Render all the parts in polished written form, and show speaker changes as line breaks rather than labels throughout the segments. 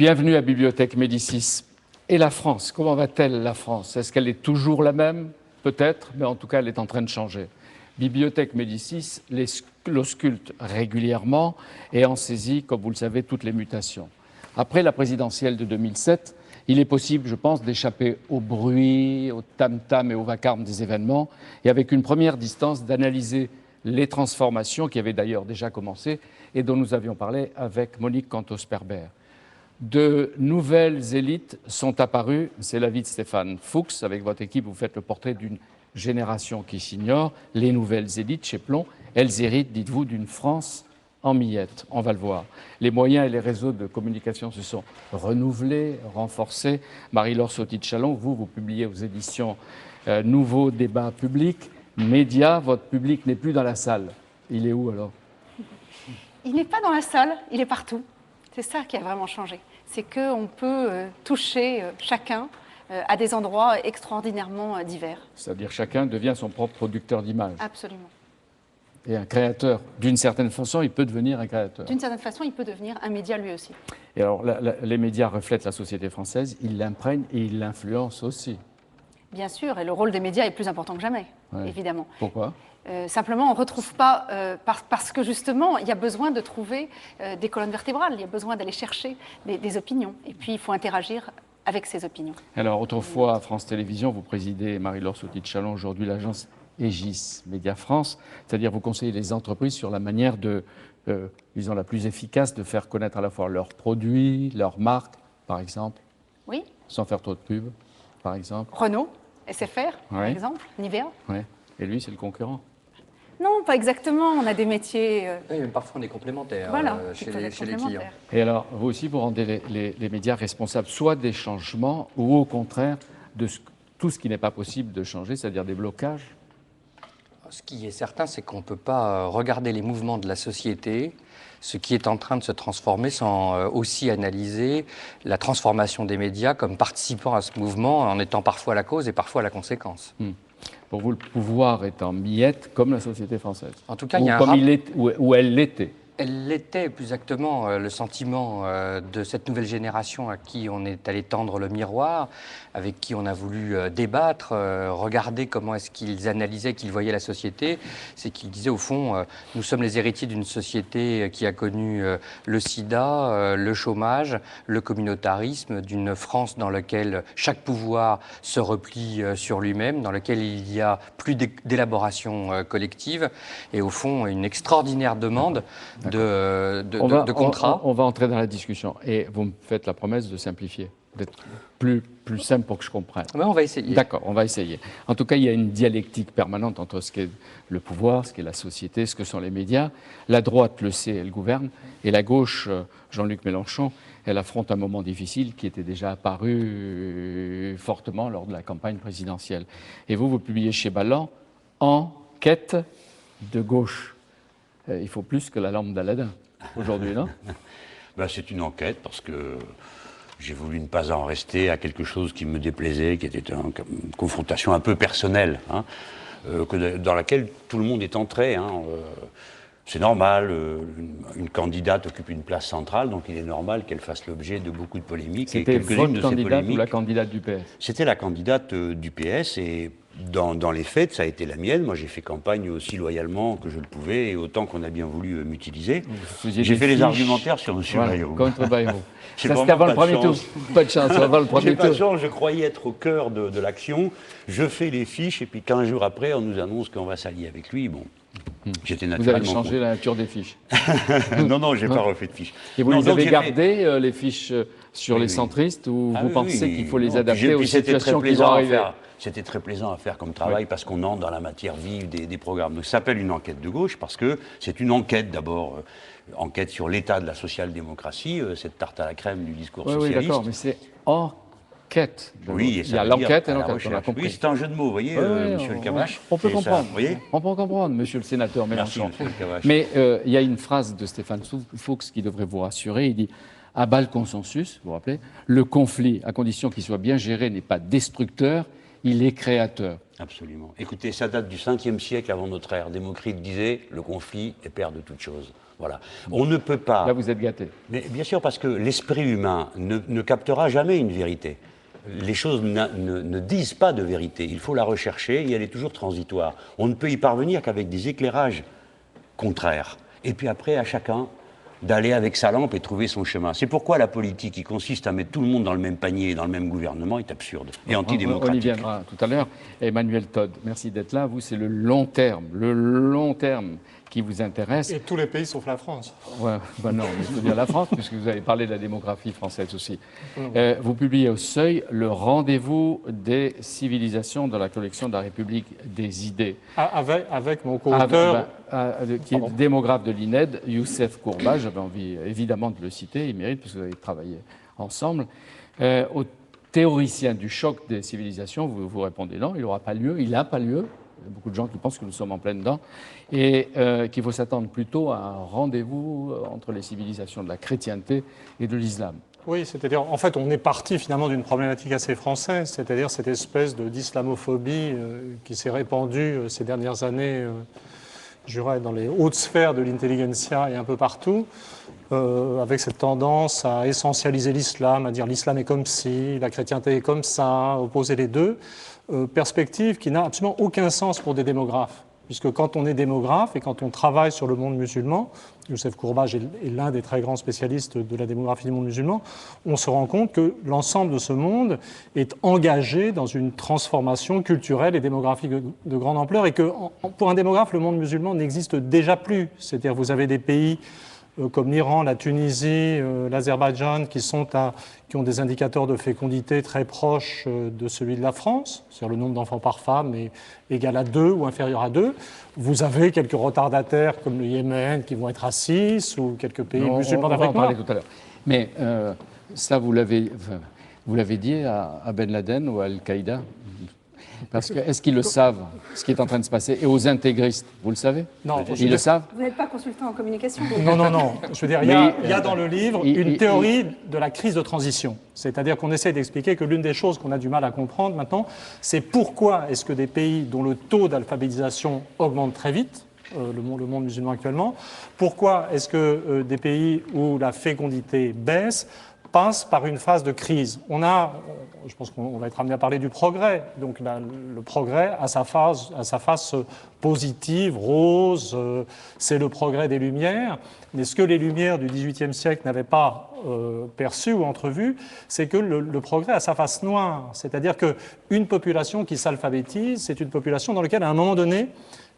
Bienvenue à Bibliothèque Médicis. Et la France, comment va-t-elle la France? Est-ce qu'elle est toujours la même? Peut-être, mais en tout cas elle est en train de changer. Bibliothèque Médicis l'ausculte régulièrement et en saisit, comme vous le savez, toutes les mutations. Après la présidentielle de 2007, il est possible, je pense, d'échapper au bruit, au tam-tam et au vacarme des événements, et avec une première distance d'analyser les transformations qui avaient d'ailleurs déjà commencé et dont nous avions parlé avec Monique Cantos-Perber. De nouvelles élites sont apparues, c'est l'avis de Stéphane Fuchs. Avec votre équipe, vous faites le portrait d'une génération qui s'ignore. Les nouvelles élites chez Plon, elles héritent, dites-vous, d'une France en miettes. On va le voir. Les moyens et les réseaux de communication se sont renouvelés, renforcés. Marie-Laure Sauty-de-Chalon, vous publiez aux éditions Nouveaux débats publics. Média, votre public n'est plus dans la salle. Il est où alors?
Il n'est pas dans la salle, il est partout. C'est ça qui a vraiment changé. C'est qu'on peut toucher chacun à des endroits extraordinairement divers.
C'est-à-dire chacun devient son propre producteur d'images.
Absolument.
Et un créateur, d'une certaine façon, il peut devenir un créateur.
D'une certaine façon, il peut devenir un média lui aussi.
Et alors, les médias reflètent la société française, ils l'imprègnent et ils l'influencent aussi.
Bien sûr, et le rôle des médias est plus important que jamais, évidemment.
Pourquoi ?
Simplement, on ne retrouve pas, parce que justement, il y a besoin de trouver des colonnes vertébrales, il y a besoin d'aller chercher des opinions. Et puis, il faut interagir avec ces opinions.
Alors, autrefois, à France Télévisions, vous présidez Marie-Laure Sauty-de-Chalon, aujourd'hui l'agence Aegis Média France, c'est-à-dire vous conseillez les entreprises sur la manière disons, la plus efficace de faire connaître à la fois leurs produits, leurs marques, par exemple.
Oui.
Sans faire trop de pub, par exemple.
Renault, SFR, par exemple, Nivea.
Oui. Et lui, c'est le concurrent.
Non, pas exactement. On a des métiers.
Oui, mais parfois on est complémentaires chez les clients.
Et alors, vous aussi, vous rendez les médias responsables soit des changements ou au contraire de tout ce qui n'est pas possible de changer, c'est-à-dire des blocages?
Ce qui est certain, c'est qu'on ne peut pas regarder les mouvements de la société, ce qui est en train de se transformer, sans aussi analyser la transformation des médias comme participant à ce mouvement, en étant parfois la cause et parfois la conséquence.
Pour vous, le pouvoir est en miettes comme la société française.
En tout cas,
il y a où elle l'était.
Elle l'était, plus exactement, le sentiment de cette nouvelle génération à qui on est allé tendre le miroir, avec qui on a voulu débattre, regarder comment est-ce qu'ils analysaient, qu'ils voyaient la société. C'est qu'ils disaient, au fond, nous sommes les héritiers d'une société qui a connu le sida, le chômage, le communautarisme, d'une France dans laquelle chaque pouvoir se replie sur lui-même, dans laquelle il y a plus d'élaboration collective, et au fond, une extraordinaire demande de contrat.
On va entrer dans la discussion et vous me faites la promesse de simplifier, d'être plus simple pour que je comprenne.
Ouais, on va essayer.
D'accord, on va essayer. En tout cas, il y a une dialectique permanente entre ce qu'est le pouvoir, ce qu'est la société, ce que sont les médias. La droite le sait, elle gouverne, et la gauche, Jean-Luc Mélenchon, elle affronte un moment difficile qui était déjà apparu fortement lors de la campagne présidentielle. Et vous publiez chez Ballant « Enquête de gauche ». Il faut plus que la lampe d'Aladin aujourd'hui, non?
C'est une enquête parce que j'ai voulu ne pas en rester à quelque chose qui me déplaisait, qui était une confrontation un peu personnelle, dans laquelle tout le monde est entré. C'est normal, une candidate occupe une place centrale, donc il est normal qu'elle fasse l'objet de beaucoup de polémiques.
C'était votre candidate ou la candidate du PS?
C'était la candidate du PS et dans les faits, ça a été la mienne. Moi, j'ai fait campagne aussi loyalement que je le pouvais et autant qu'on a bien voulu m'utiliser. J'ai fait les argumentaires sur M. Bayrou.
Contre Bayrou. Ça, c'était avant le premier tour. Pas de chance, avant le premier tour.
J'ai pas de chance, je croyais être au cœur de l'action. Je fais les fiches et puis 15 jours après, on nous annonce qu'on va s'allier avec lui. Bon. J'étais naturellement.
Vous avez changé la nature des fiches?
Non, j'ai pas refait de fiches.
Et vous les avez gardées, les fiches sur les centristes, ou vous pensez qu'il faut les adapter aux situations qui vont arriver?
C'était très plaisant à faire comme travail parce qu'on entre dans la matière vive des programmes. Donc, ça s'appelle une enquête de gauche parce que c'est une enquête d'abord, enquête sur l'état de la social-démocratie, cette tarte à la crème du discours socialiste.
Oui, d'accord, mais c'est enquête.
Oui,
il y a l'enquête et l'enquête, on a compris.
Oui, c'est un jeu de mots, vous voyez, monsieur Le Cavache.
On peut comprendre, on peut comprendre, monsieur le sénateur Mélenchon.
Merci, monsieur Le Cavache.
Mais il y a une phrase de Stéphane Fuchs qui devrait vous rassurer, il dit « À bas le consensus », vous vous rappelez, le conflit, à condition qu'il soit bien géré, n'est pas destructeur, il est créateur.
Absolument. Écoutez, ça date du 5e siècle avant notre ère. Démocrite disait « le conflit est père de toutes choses ». Voilà. On ne peut pas...
Là, vous êtes gâté.
Mais bien sûr, parce que l'esprit humain ne captera jamais une vérité. Les choses ne disent pas de vérité. Il faut la rechercher et elle est toujours transitoire. On ne peut y parvenir qu'avec des éclairages contraires. Et puis après, à chacun d'aller avec sa lampe et trouver son chemin. C'est pourquoi la politique qui consiste à mettre tout le monde dans le même panier et dans le même gouvernement est absurde et antidémocratique.
On y viendra tout à l'heure. Emmanuel Todd, merci d'être là. Vous, c'est le long terme qui vous intéresse.
Et tous les pays sauf la France.
Ouais, ben non, mais je veux dire la France, puisque vous avez parlé de la démographie française aussi. Vous publiez au Seuil le rendez-vous des civilisations dans la collection de la République des idées.
Avec mon co-auteur.
Qui est démographe de l'INED, Youssef Kourba. J'avais envie évidemment de le citer, il mérite, parce que vous avez travaillé ensemble. Aux théoriciens du choc des civilisations, vous répondez non, il n'aura pas lieu, il n'a pas lieu. Il y a beaucoup de gens qui pensent que nous sommes en plein dedans et qu'il faut s'attendre plutôt à un rendez-vous entre les civilisations de la chrétienté et de l'islam.
Oui, c'est-à-dire, en fait, on est parti finalement d'une problématique assez française, c'est-à-dire cette espèce d'islamophobie qui s'est répandue ces dernières années, je dirais, dans les hautes sphères de l'intelligentsia et un peu partout, avec cette tendance à essentialiser l'islam, à dire l'islam est comme ci, la chrétienté est comme ça, opposer les deux. Perspective qui n'a absolument aucun sens pour des démographes. Puisque quand on est démographe et quand on travaille sur le monde musulman, Youssef Kourba est l'un des très grands spécialistes de la démographie du monde musulman, on se rend compte que l'ensemble de ce monde est engagé dans une transformation culturelle et démographique de grande ampleur et que pour un démographe, le monde musulman n'existe déjà plus. C'est-à-dire vous avez des pays comme l'Iran, la Tunisie, l'Azerbaïdjan, qui ont des indicateurs de fécondité très proches de celui de la France, c'est-à-dire le nombre d'enfants par femme est égal à 2 ou inférieur à 2. Vous avez quelques retardataires comme le Yémen qui vont être à 6 ou quelques pays musulmans d'Afrique noire.
On va en parler tout à l'heure. Mais ça, vous l'avez dit à Ben Laden ou à Al-Qaïda? Parce que, est-ce qu'ils le savent, ce qui est en train de se passer? Et aux intégristes, vous le savez?
Non.
Ils le savent?
Vous n'êtes pas consultant en communication?
Non. Je veux dire, il y a dans le livre une théorie de la crise de transition. C'est-à-dire qu'on essaie d'expliquer que l'une des choses qu'on a du mal à comprendre maintenant, c'est pourquoi est-ce que des pays dont le taux d'alphabétisation augmente très vite, le monde musulman actuellement, pourquoi est-ce que des pays où la fécondité baisse passe par une phase de crise. Je pense qu'on va être amené à parler du progrès. Donc le progrès a sa face positive, rose, c'est le progrès des Lumières. Mais ce que les Lumières du XVIIIe siècle n'avaient pas perçu ou entrevu, c'est que le progrès a sa face noire. C'est-à-dire qu'une population qui s'alphabétise, c'est une population dans laquelle, à un moment donné,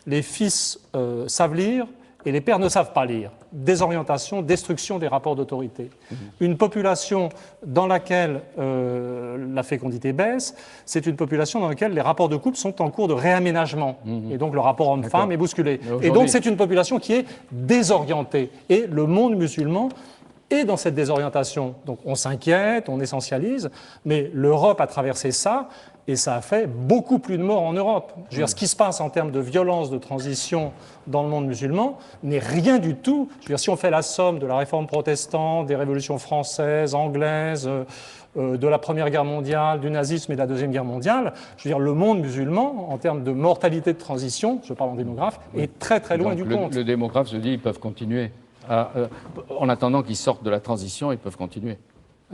les fils savent lire, et les pères ne savent pas lire. Désorientation, destruction des rapports d'autorité. Une population dans laquelle la fécondité baisse, c'est une population dans laquelle les rapports de couple sont en cours de réaménagement. Et donc le rapport homme-femme est bousculé. Et donc c'est une population qui est désorientée. Et le monde musulman est dans cette désorientation. Donc on s'inquiète, on essentialise, mais l'Europe a traversé ça, et ça a fait beaucoup plus de morts en Europe. Je veux dire, ce qui se passe en termes de violence de transition dans le monde musulman n'est rien du tout. Je veux dire, si on fait la somme de la réforme protestante, des révolutions françaises, anglaises, de la Première Guerre mondiale, du nazisme et de la Deuxième Guerre mondiale, je veux dire, le monde musulman, en termes de mortalité de transition, je parle en démographe, est très très loin du compte.
Le démographe se dit ils peuvent continuer. En attendant qu'ils sortent de la transition, ils peuvent continuer.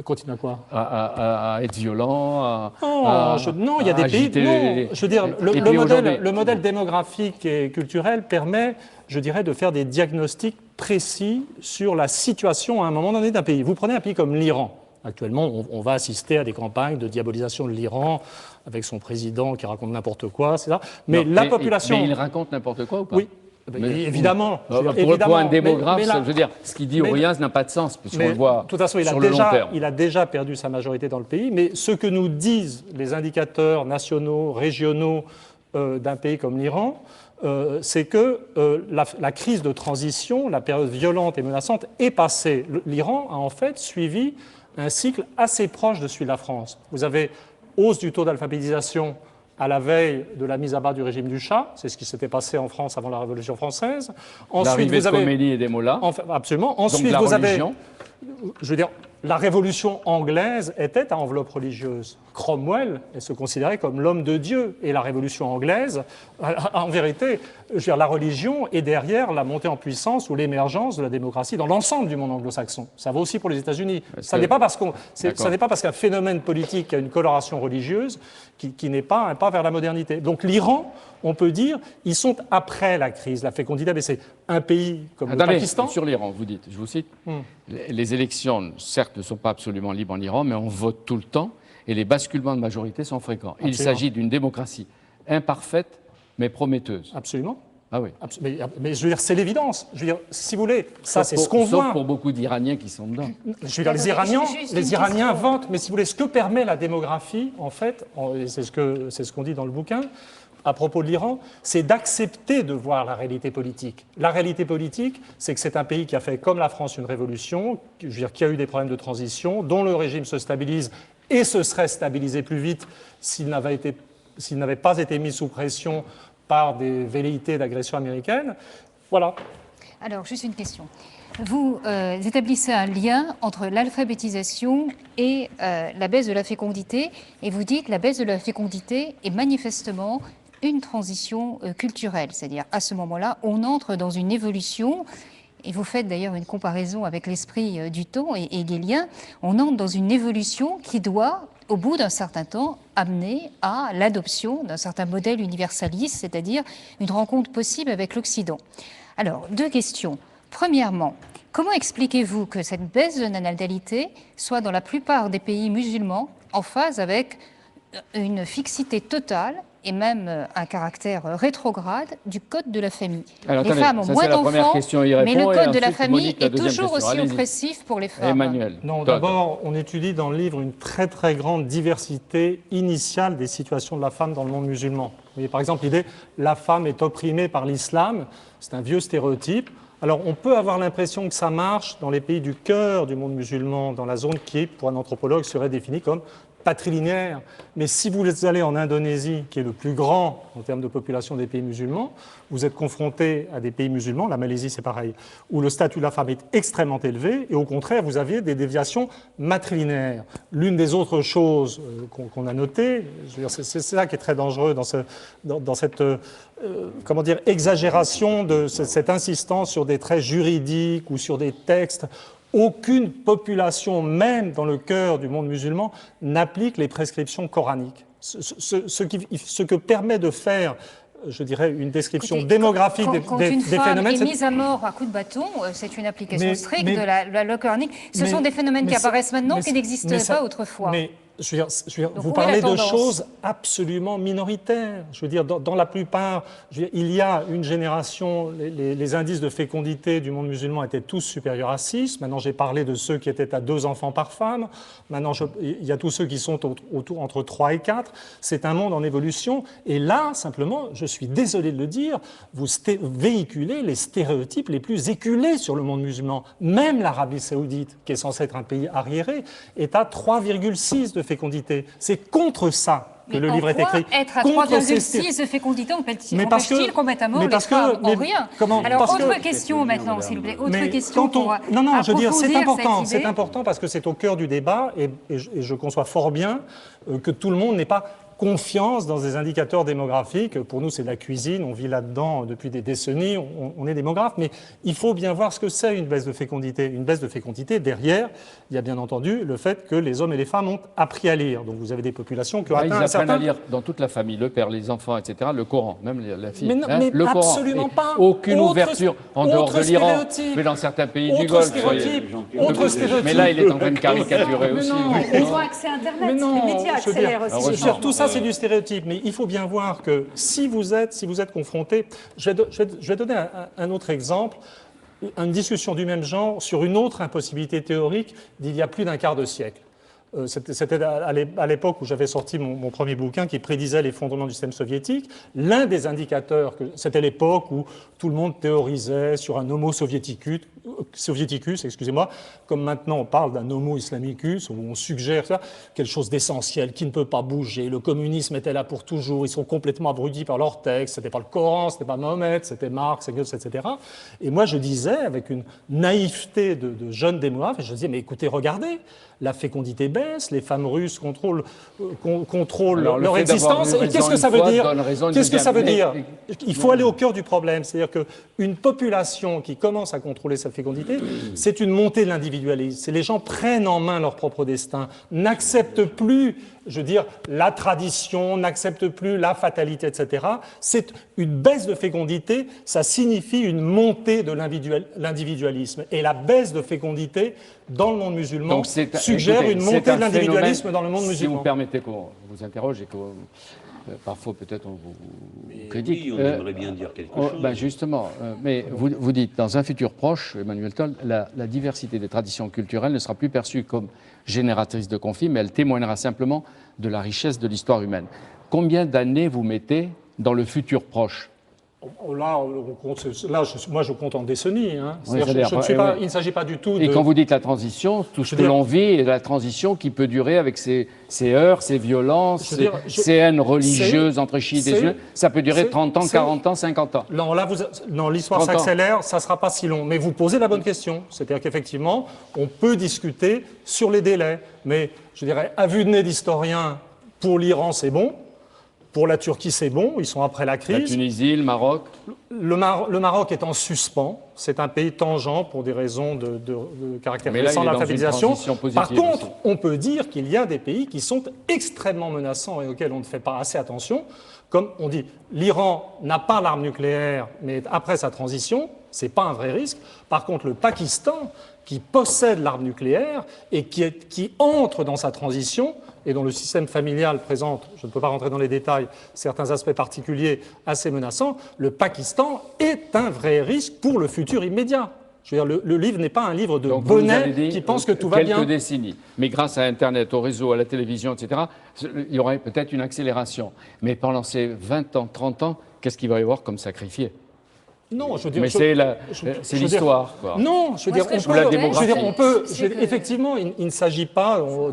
Continue à quoi?
À être violent,
non, il y a des pays. Non, je veux dire, le modèle démographique et culturel permet, je dirais, de faire des diagnostics précis sur la situation à un moment donné d'un pays. Vous prenez un pays comme l'Iran. Actuellement, on va assister à des campagnes de diabolisation de l'Iran avec son président qui raconte n'importe quoi, c'est ça. Mais la population.
Mais il raconte n'importe quoi ou pas?
Oui. Évidemment.
Pour un démographe, je veux dire, ce qu'il dit ou rien, ça n'a pas de sens, puisqu'on le voit
de toute façon,
sur le long terme.
Il a déjà perdu sa majorité dans le pays, mais ce que nous disent les indicateurs nationaux, régionaux d'un pays comme l'Iran, c'est que la crise de transition, la période violente et menaçante est passée. L'Iran a en fait suivi un cycle assez proche de celui de la France. Vous avez hausse du taux d'alphabétisation à la veille de la mise à bas du régime du Shah, c'est ce qui s'était passé en France avant la Révolution française.
L'arrivée de Khomeini et des mollahs.
Absolument. Ensuite,
donc la religion.
Je veux dire, la révolution anglaise était à enveloppe religieuse. Cromwell se considérait comme l'homme de Dieu. Et la révolution anglaise, en vérité, je veux dire, la religion est derrière la montée en puissance ou l'émergence de la démocratie dans l'ensemble du monde anglo-saxon. Ça vaut aussi pour les États-Unis. Ça n'est pas parce qu'un phénomène politique a une coloration religieuse qui n'est pas un pas vers la modernité. Donc l'Iran, on peut dire, ils sont après la crise, la fécondité. Mais c'est un pays comme le Pakistan.
Sur l'Iran, vous dites, je vous cite, les élections, certes, ne sont pas absolument libres en Iran, mais on vote tout le temps et les basculements de majorité sont fréquents. Absolument. Il s'agit d'une démocratie imparfaite, mais prometteuse.
Absolument.
Ah oui.
Mais je veux dire, c'est l'évidence. Je veux dire, si vous voulez, ça c'est ce qu'on voit.
Sauf pour beaucoup d'Iraniens qui sont dedans.
Je veux dire, les Iraniens votent, mais si vous voulez, ce que permet la démographie, en fait, c'est ce qu'on dit dans le bouquin, à propos de l'Iran, c'est d'accepter de voir la réalité politique. La réalité politique, c'est que c'est un pays qui a fait, comme la France, une révolution, je veux dire, qui a eu des problèmes de transition, dont le régime se stabilise et se serait stabilisé plus vite s'il n'avait pas été mis sous pression par des velléités d'agression américaine. Voilà.
Alors, juste une question. Vous établissez un lien entre l'alphabétisation et la baisse de la fécondité, et vous dites que la baisse de la fécondité est manifestement une transition culturelle. C'est-à-dire, à ce moment-là, on entre dans une évolution, et vous faites d'ailleurs une comparaison avec l'esprit du temps et hegelien, on entre dans une évolution qui doit, au bout d'un certain temps, amener à l'adoption d'un certain modèle universaliste, c'est-à-dire une rencontre possible avec l'Occident. Alors, deux questions. Premièrement, comment expliquez-vous que cette baisse de la natalité soit dans la plupart des pays musulmans en phase avec une fixité totale et même un caractère rétrograde du code de la famille?
Alors,
les femmes ont moins d'enfants, mais le code de la famille est toujours aussi
Allez-y.
oppressif pour les femmes.
Emmanuel.
Non, d'abord, on étudie dans le livre une très très grande diversité initiale des situations de la femme dans le monde musulman. Vous voyez, par exemple, l'idée « la femme est opprimée par l'islam », c'est un vieux stéréotype. Alors, on peut avoir l'impression que ça marche dans les pays du cœur du monde musulman, dans la zone qui, pour un anthropologue, serait définie comme patrilinéaire. Mais si vous allez en Indonésie, qui est le plus grand en termes de population des pays musulmans, vous êtes confronté à des pays musulmans, la Malaisie c'est pareil, où le statut de la femme est extrêmement élevé et au contraire vous aviez des déviations matrilinéaires. L'une des autres choses qu'on a notées, c'est ça qui est très dangereux dans cette comment dire, exagération de cette insistance sur des traits juridiques ou sur des textes. Aucune population, même dans le cœur du monde musulman, n'applique les prescriptions coraniques. Ce que permet de faire, je dirais, une description démographique des phénomènes...
Quand une femme est mise à mort à coup de bâton, c'est une application stricte de la loi coranique. Ce sont des phénomènes qui apparaissent maintenant, qui n'existaient pas autrefois. Je veux dire, vous parlez de choses absolument minoritaires. Je veux dire, dans la plupart, il y a une génération, les indices de fécondité du monde musulman étaient tous supérieurs à 6. Maintenant, j'ai parlé de ceux qui étaient à 2 enfants par femme. Maintenant, il y a tous ceux qui sont autour entre 3 et 4. C'est un monde en évolution. Et là, simplement, je suis désolé de le dire, vous véhiculez les stéréotypes les plus éculés sur le monde musulman. Même l'Arabie saoudite, qui est censée être un pays arriéré, est à 3,6 de fécondité. C'est contre ça que le livre est écrit. Être à 3,6 de fécondité, empêche-t-il qu'on mette à mort les femmes en rien? Alors, autre question maintenant, s'il vous plaît. Autre question pour
Non, je veux dire, c'est important parce que c'est au cœur du débat et je conçois fort bien que tout le monde n'est pas confiance dans des indicateurs démographiques. Pour nous, c'est de la cuisine, on vit là-dedans depuis des décennies, on est démographe, mais il faut bien voir ce que c'est une baisse de fécondité. Une baisse de fécondité, derrière, il y a bien entendu le fait que les hommes et les femmes ont appris à lire. Donc vous avez des populations qui ont atteint un certain...
Ils apprennent à lire dans toute la famille, le père, les enfants, etc., le Coran, même la fille.
Mais
le
absolument
Coran.
pas.
Aucune ouverture en dehors de l'Iran, mais dans certains pays du Golfe.
Autre stéréotype.
Mais là, il est en train de caricaturer aussi.
Ils ont accès à Internet, les médias accélèrent aussi.
Tout ça, c'est du stéréotype, mais il faut bien voir que si vous êtes confronté, je vais donner un autre exemple, une discussion du même genre sur une autre impossibilité théorique d'il y a plus d'un quart de siècle. C'était à l'époque où j'avais sorti mon premier bouquin qui prédisait l'effondrement du système soviétique. L'un des indicateurs, c'était l'époque où tout le monde théorisait sur un homo soviéticus soviéticus, excusez-moi, comme maintenant on parle d'un homo islamicus, où on suggère ça, quelque chose d'essentiel, qui ne peut pas bouger, le communisme était là pour toujours, ils sont complètement abrutis par leurs textes, c'était pas le Coran, c'était pas Mahomet, c'était Marx, Engels, etc. Et moi je disais, avec une naïveté de jeune démographe, je disais, mais écoutez, regardez, la fécondité baisse, les femmes russes contrôlent leur existence. Et qu'est-ce que ça veut dire? Qu'est-ce que ça veut dire? Il faut aller au cœur du problème. C'est-à-dire qu'une population qui commence à contrôler sa fécondité, c'est une montée de l'individualisme. C'est les gens prennent en main leur propre destin, n'acceptent plus, je veux dire, la tradition, n'acceptent plus la fatalité, etc. C'est une baisse de fécondité, ça signifie une montée de l'individualisme. Et la baisse de fécondité dans le monde musulman suggère une montée de l'individualisme dans le monde musulman.
Si vous permettez qu'on vous interroge et que parfois peut-être on vous critique.
Oui, on aimerait bien dire quelque chose.
Justement, mais vous dites, dans un futur proche, Emmanuel Toll, la diversité des traditions culturelles ne sera plus perçue comme génératrice de conflits, mais elle témoignera simplement de la richesse de l'histoire humaine. Combien d'années vous mettez dans le futur proche ?
Moi, je compte en décennies. Hein.
Oui,
il ne s'agit pas du tout de...
Et quand vous dites la transition, tout ce que l'on vit est la transition qui peut durer avec ses heurts, ses violences, ses haines religieuses entre chiites et musulmans. Ça peut durer 30 ans, 40 ans, 50 ans.
Non, l'histoire s'accélère, ça ne sera pas si long. Mais vous posez la bonne question. C'est-à-dire qu'effectivement, on peut discuter sur les délais. Mais je dirais, à vue de nez d'historien, pour l'Iran, c'est bon. Pour la Turquie, c'est bon, ils sont après la crise.
La Tunisie, le Maroc.
Le Maroc est en suspens. C'est un pays tangent pour des raisons de caractère récent de l'alphabétisation. Par contre, on peut dire qu'il y a des pays qui sont extrêmement menaçants et auxquels on ne fait pas assez attention. Comme on dit, l'Iran n'a pas l'arme nucléaire, mais après sa transition, ce n'est pas un vrai risque. Par contre, le Pakistan, qui possède l'arme nucléaire et qui entre dans sa transition, et dont le système familial présente, je ne peux pas rentrer dans les détails, certains aspects particuliers assez menaçants, le Pakistan est un vrai risque pour le futur immédiat. Je veux dire, le livre n'est pas un livre de bonnet qui pense que tout va bien.
Quelques décennies. Mais grâce à Internet, au réseau, à la télévision, etc., il y aurait peut-être une accélération. Mais pendant ces 20 ans, 30 ans, qu'est-ce qu'il va y avoir comme sacrifié ?
Non, je veux dire,
mais c'est l'histoire.
Non, je veux dire, on peut, effectivement, il ne s'agit pas, on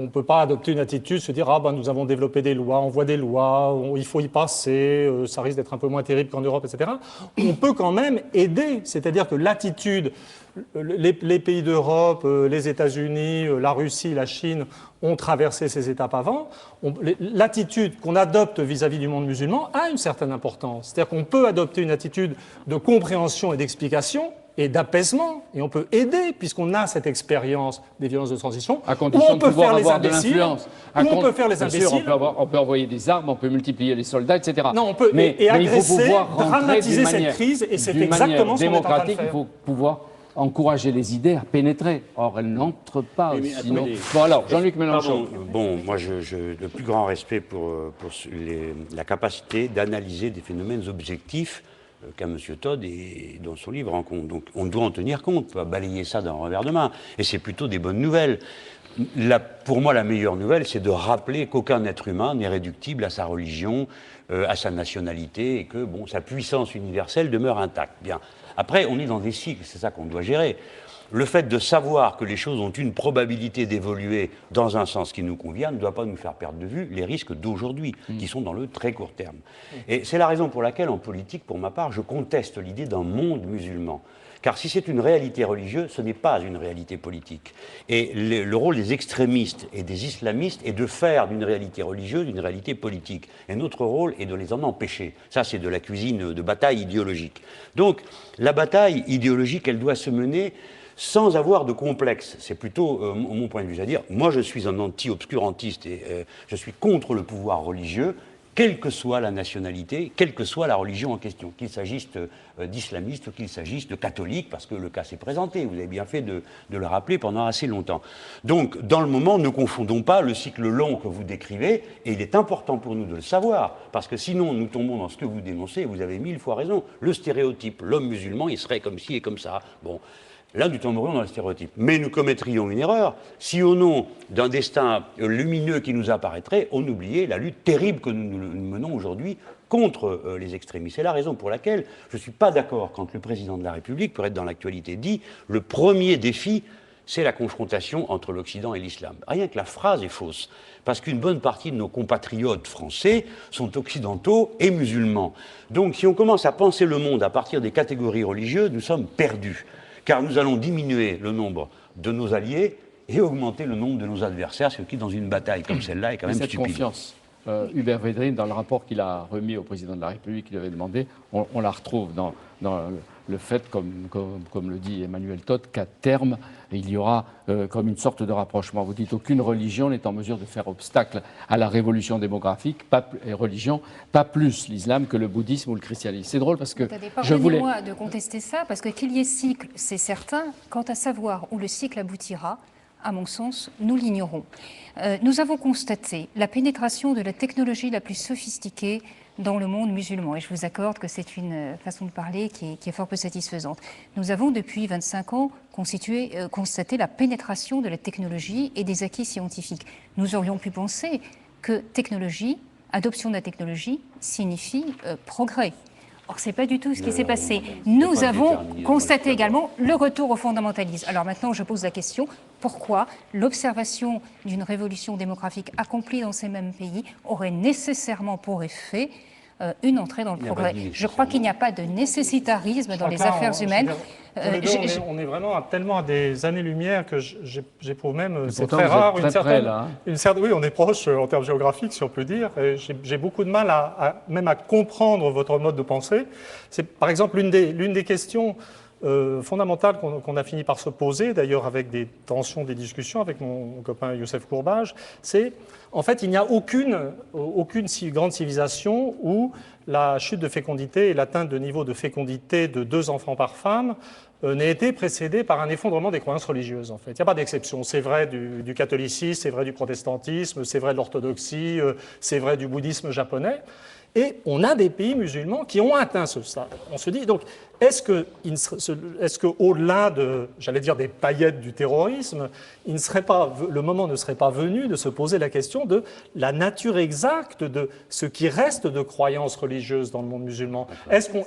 ne peut pas adopter une attitude, se dire, nous avons développé des lois, on voit des lois, il faut y passer, ça risque d'être un peu moins terrible qu'en Europe, etc. On peut quand même aider, c'est-à-dire que l'attitude, les pays d'Europe, les États-Unis, la Russie, la Chine ont traversé ces étapes avant. L'attitude qu'on adopte vis-à-vis du monde musulman a une certaine importance. C'est-à-dire qu'on peut adopter une attitude de compréhension et d'explication et d'apaisement, et on peut aider, puisqu'on a cette expérience des violences de transition,
à condition de pouvoir avoir de l'influence.
On peut faire les imbéciles.
On peut envoyer des armes, on peut multiplier les soldats, etc.
Non, on peut et agresser,
il faut pouvoir
dramatiser cette crise, et c'est exactement ce qu'on est en train de faire.
Il faut pouvoir encourager les idées à pénétrer. Or, elles n'entrent pas. Sinon... Bon, alors, Jean-Luc Mélenchon.
Moi, le plus grand respect pour la capacité d'analyser des phénomènes objectifs qu'a M. Todd et dans son livre en compte. Donc, on doit en tenir compte, pas balayer ça d'un revers de main. Et c'est plutôt des bonnes nouvelles. Pour moi, la meilleure nouvelle, c'est de rappeler qu'aucun être humain n'est réductible à sa religion, à sa nationalité, et que sa puissance universelle demeure intacte. Bien. Après, on est dans des cycles, c'est ça qu'on doit gérer. Le fait de savoir que les choses ont une probabilité d'évoluer dans un sens qui nous convient ne doit pas nous faire perdre de vue les risques d'aujourd'hui, qui sont dans le très court terme. Et c'est la raison pour laquelle, en politique, pour ma part, je conteste l'idée d'un monde musulman. Car si c'est une réalité religieuse, ce n'est pas une réalité politique. Et le rôle des extrémistes et des islamistes est de faire d'une réalité religieuse une réalité politique. Et notre rôle est de les en empêcher. Ça, c'est de la cuisine de bataille idéologique. Donc, la bataille idéologique, elle doit se mener sans avoir de complexe. C'est plutôt mon point de vue. C'est-à-dire, moi, je suis un anti-obscurantiste et je suis contre le pouvoir religieux, quelle que soit la nationalité, quelle que soit la religion en question, qu'il s'agisse d'islamistes ou qu'il s'agisse de catholiques, parce que le cas s'est présenté, vous avez bien fait de le rappeler pendant assez longtemps. Donc, dans le moment, ne confondons pas le cycle long que vous décrivez, et il est important pour nous de le savoir, parce que sinon, nous tombons dans ce que vous dénoncez, et vous avez 1000 fois raison, le stéréotype, l'homme musulman, il serait comme ci et comme ça. Bon. Là, nous tomberions dans le stéréotype. Mais nous commettrions une erreur si, au nom d'un destin lumineux qui nous apparaîtrait, on oubliait la lutte terrible que nous menons aujourd'hui contre les extrémistes. C'est la raison pour laquelle je ne suis pas d'accord quand le président de la République, pour être dans l'actualité, dit « le premier défi, c'est la confrontation entre l'Occident et l'islam ». Rien que la phrase est fausse, parce qu'une bonne partie de nos compatriotes français sont occidentaux et musulmans. Donc si on commence à penser le monde à partir des catégories religieuses, nous sommes perdus, car nous allons diminuer le nombre de nos alliés et augmenter le nombre de nos adversaires, ce qui, dans une bataille comme celle-là, est quand même
cette
stupide.
Confiance. Hubert Védrine, dans le rapport qu'il a remis au président de la République, il avait demandé, on la retrouve dans le fait, comme le dit Emmanuel Todt, qu'à terme, il y aura comme une sorte de rapprochement. Vous dites aucune religion n'est en mesure de faire obstacle à la révolution démographique, pas plus l'islam que le bouddhisme ou le christianisme. C'est drôle parce que je voulais...
Pardonnez-moi de contester ça, parce que qu'il y ait cycle, c'est certain. Quant à savoir où le cycle aboutira, à mon sens, nous l'ignorons. Nous avons constaté la pénétration de la technologie la plus sophistiquée dans le monde musulman. Et je vous accorde que c'est une façon de parler qui est fort peu satisfaisante. Nous avons depuis 25 ans constaté la pénétration de la technologie et des acquis scientifiques. Nous aurions pu penser que technologie, adoption de la technologie, signifie progrès. Or, ce n'est pas du tout ce qui s'est passé. Nous avons constaté également le retour au fondamentalisme. Alors maintenant, je pose la question, pourquoi l'observation d'une révolution démographique accomplie dans ces mêmes pays aurait nécessairement pour effet une entrée dans le progrès? Je crois qu'il n'y a pas de nécessitarisme dans les affaires humaines.
On est vraiment tellement à des années-lumière que j'éprouve même, c'est très rare, une certaine... Oui, on est proche en termes géographiques, si on peut dire. J'ai beaucoup de mal même à comprendre votre mode de pensée. C'est par exemple l'une des questions fondamentales qu'on a fini par se poser, d'ailleurs avec des tensions, des discussions avec mon copain Youssef Courbage, c'est en fait il n'y a aucune grande civilisation où la chute de fécondité et l'atteinte de niveau de fécondité de 2 enfants par femme n'ait été précédée par un effondrement des croyances religieuses. En fait, il n'y a pas d'exception. C'est vrai du catholicisme, c'est vrai du protestantisme, c'est vrai de l'orthodoxie, c'est vrai du bouddhisme japonais. Et on a des pays musulmans qui ont atteint ce stade. On se dit donc, est-ce que au-delà de, j'allais dire, des paillettes du terrorisme, le moment ne serait pas venu de se poser la question de la nature exacte de ce qui reste de croyances religieuses dans le monde musulman?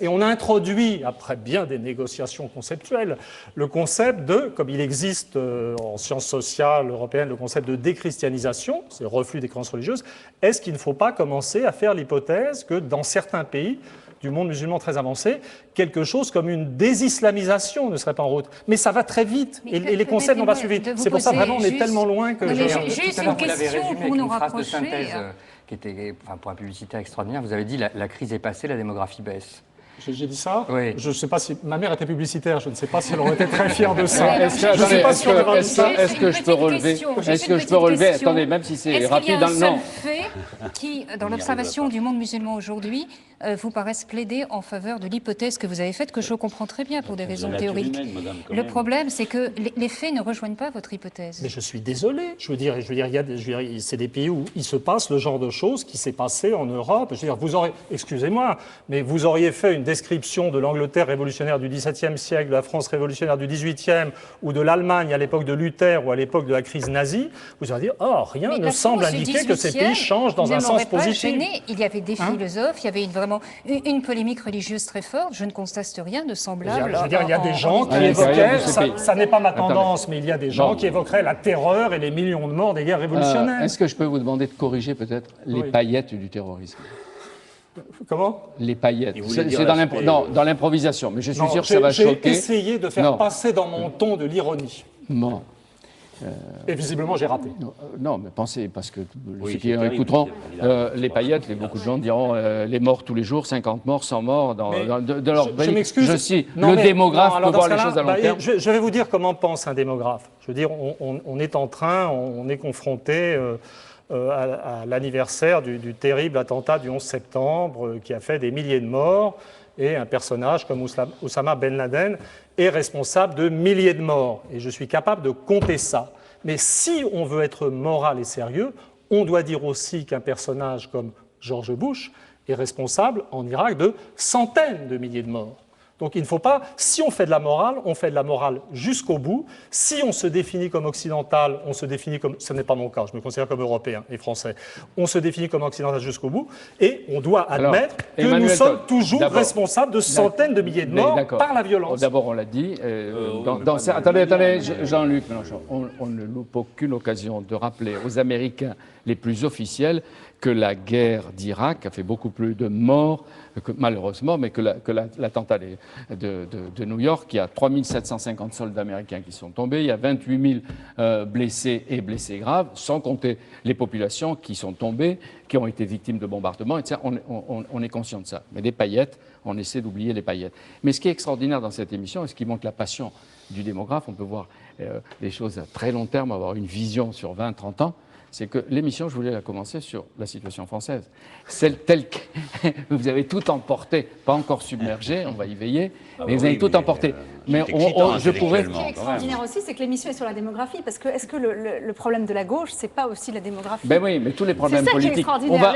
Et on a introduit, après bien des négociations conceptuelles, le concept de, comme il existe en sciences sociales européennes, le concept de déchristianisation, c'est le reflux des croyances religieuses. Est-ce qu'il ne faut pas commencer à faire l'hypothèse que dans certains pays du monde musulman très avancé, quelque chose comme une désislamisation ne serait pas en route. Mais ça va très vite et les concepts n'ont pas suivi. C'est pour ça vraiment on est tellement loin que...
Juste une question pour nous rapprocher.
Qui était, pour un publicitaire extraordinaire, vous avez dit la crise est passée, la démographie baisse.
J'ai dit ça.
Oui.
Je ne sais pas si ma mère était publicitaire. Je ne sais pas si elle aurait été très fière de ça.
Est-ce que je peux relever Attendez, même si c'est rapide dans le nom.
Fait qui, dans l'observation du monde musulman aujourd'hui, vous paraissent plaider en faveur de l'hypothèse que vous avez faite, que je comprends très bien pour des raisons théoriques. Le problème, c'est que les faits ne rejoignent pas votre hypothèse.
Mais je suis désolé. Je veux dire, c'est des pays où il se passe le genre de choses qui s'est passé en Europe. Je veux dire, excusez-moi, mais vous auriez fait une description de l'Angleterre révolutionnaire du XVIIe siècle, de la France révolutionnaire du XVIIIe, ou de l'Allemagne à l'époque de Luther ou à l'époque de la crise nazie, vous allez dire « Oh, rien ne semble indiquer que ces pays changent dans un sens positif. »
Il y avait des philosophes, il y avait vraiment une polémique religieuse très forte. Je ne constate rien de semblable.
Je veux dire, il y a des gens qui évoquaient, ça n'est pas ma tendance, mais il y a des gens qui évoqueraient la terreur et les millions de morts des guerres révolutionnaires.
Est-ce que je peux vous demander de corriger peut-être les paillettes du terrorisme?
Comment?
Les paillettes. C'est dans l'improvisation, mais je suis sûr que ça va choquer.
J'ai essayé de faire passer dans mon ton de l'ironie.
Bon.
Et visiblement, j'ai raté.
Non, mais pensez, parce que ceux qui écouteront, les paillettes, beaucoup de gens diront les morts tous les jours, 50 morts, 100 morts de leur pays.
Je m'excuse.
Je suis le démographe pour voir les choses à long terme.
Je vais vous dire comment pense un démographe. Je veux dire, on est confronté à l'anniversaire du terrible attentat du 11 septembre qui a fait des milliers de morts, et un personnage comme Oussama Ben Laden est responsable de milliers de morts. Et je suis capable de compter ça. Mais si on veut être moral et sérieux, on doit dire aussi qu'un personnage comme George Bush est responsable en Irak de centaines de milliers de morts. Donc il ne faut pas, si on fait de la morale, on fait de la morale jusqu'au bout. Si on se définit comme occidental, on se définit comme, ce n'est pas mon cas, je me considère comme européen et français, on se définit comme occidental jusqu'au bout, et on doit admettre que nous sommes toujours responsables de centaines de milliers de morts par la violence.
D'abord, on l'a dit. Attendez, Jean-Luc Mélenchon, on ne loupe aucune occasion de rappeler aux Américains les plus officiels que la guerre d'Irak a fait beaucoup plus de morts, malheureusement, mais que l'attentat de New York. Il y a 3 750 soldats américains qui sont tombés, il y a 28 000 blessés et blessés graves, sans compter les populations qui sont tombées, qui ont été victimes de bombardements, etc. On est conscient de ça. Mais des paillettes, on essaie d'oublier les paillettes. Mais ce qui est extraordinaire dans cette émission, et ce qui montre la passion du démographe, on peut voir les choses à très long terme, avoir une vision sur 20-30 ans, c'est que l'émission, je voulais la commencer sur la situation française. Celle telle que vous avez tout emporté, pas encore submergé, on va y veiller, mais vous avez tout emporté.
Mais je pourrais. Ce qui est extraordinaire aussi, c'est que l'émission est sur la démographie, parce que est-ce que le problème de la gauche, c'est pas aussi la démographie?
Ben oui, mais tous les problèmes politiques,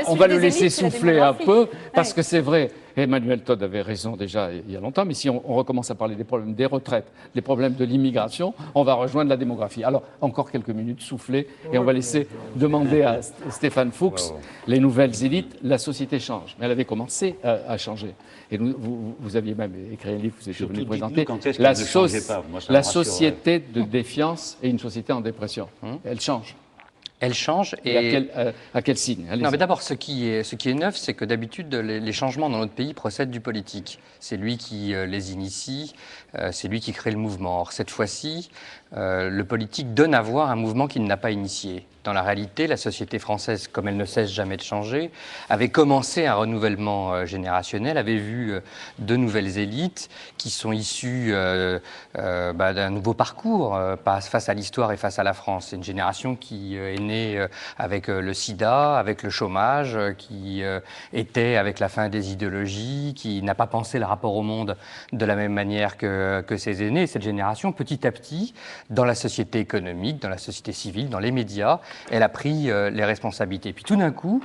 on va le laisser souffler un peu, parce que c'est vrai. Emmanuel Todd avait raison déjà il y a longtemps, mais si on recommence à parler des problèmes des retraites, des problèmes de l'immigration, on va rejoindre la démographie. Alors, encore quelques minutes, souffler, et on va laisser demander à Stéphane Fuchs, les nouvelles élites, la société change. Mais elle avait commencé à changer. Et vous aviez même écrit un livre, vous étiez venu présenter, la société de défiance et une société en dépression. Elle change.
Elle change.
Et à quel signe?
Non, mais d'abord, ce qui est neuf, c'est que d'habitude, les changements dans notre pays procèdent du politique. C'est lui qui les initie, c'est lui qui crée le mouvement. Or, cette fois-ci, le politique donne à voir un mouvement qu'il n'a pas initié. Dans la réalité, la société française, comme elle ne cesse jamais de changer, avait commencé un renouvellement générationnel, avait vu de nouvelles élites qui sont issues d'un nouveau parcours face à l'histoire et face à la France. C'est une génération qui est née avec le sida, avec le chômage, qui était avec la fin des idéologies, qui n'a pas pensé le rapport au monde de la même manière que ses aînés. Cette génération, petit à petit, dans la société économique, dans la société civile, dans les médias, elle a pris les responsabilités. Puis tout d'un coup,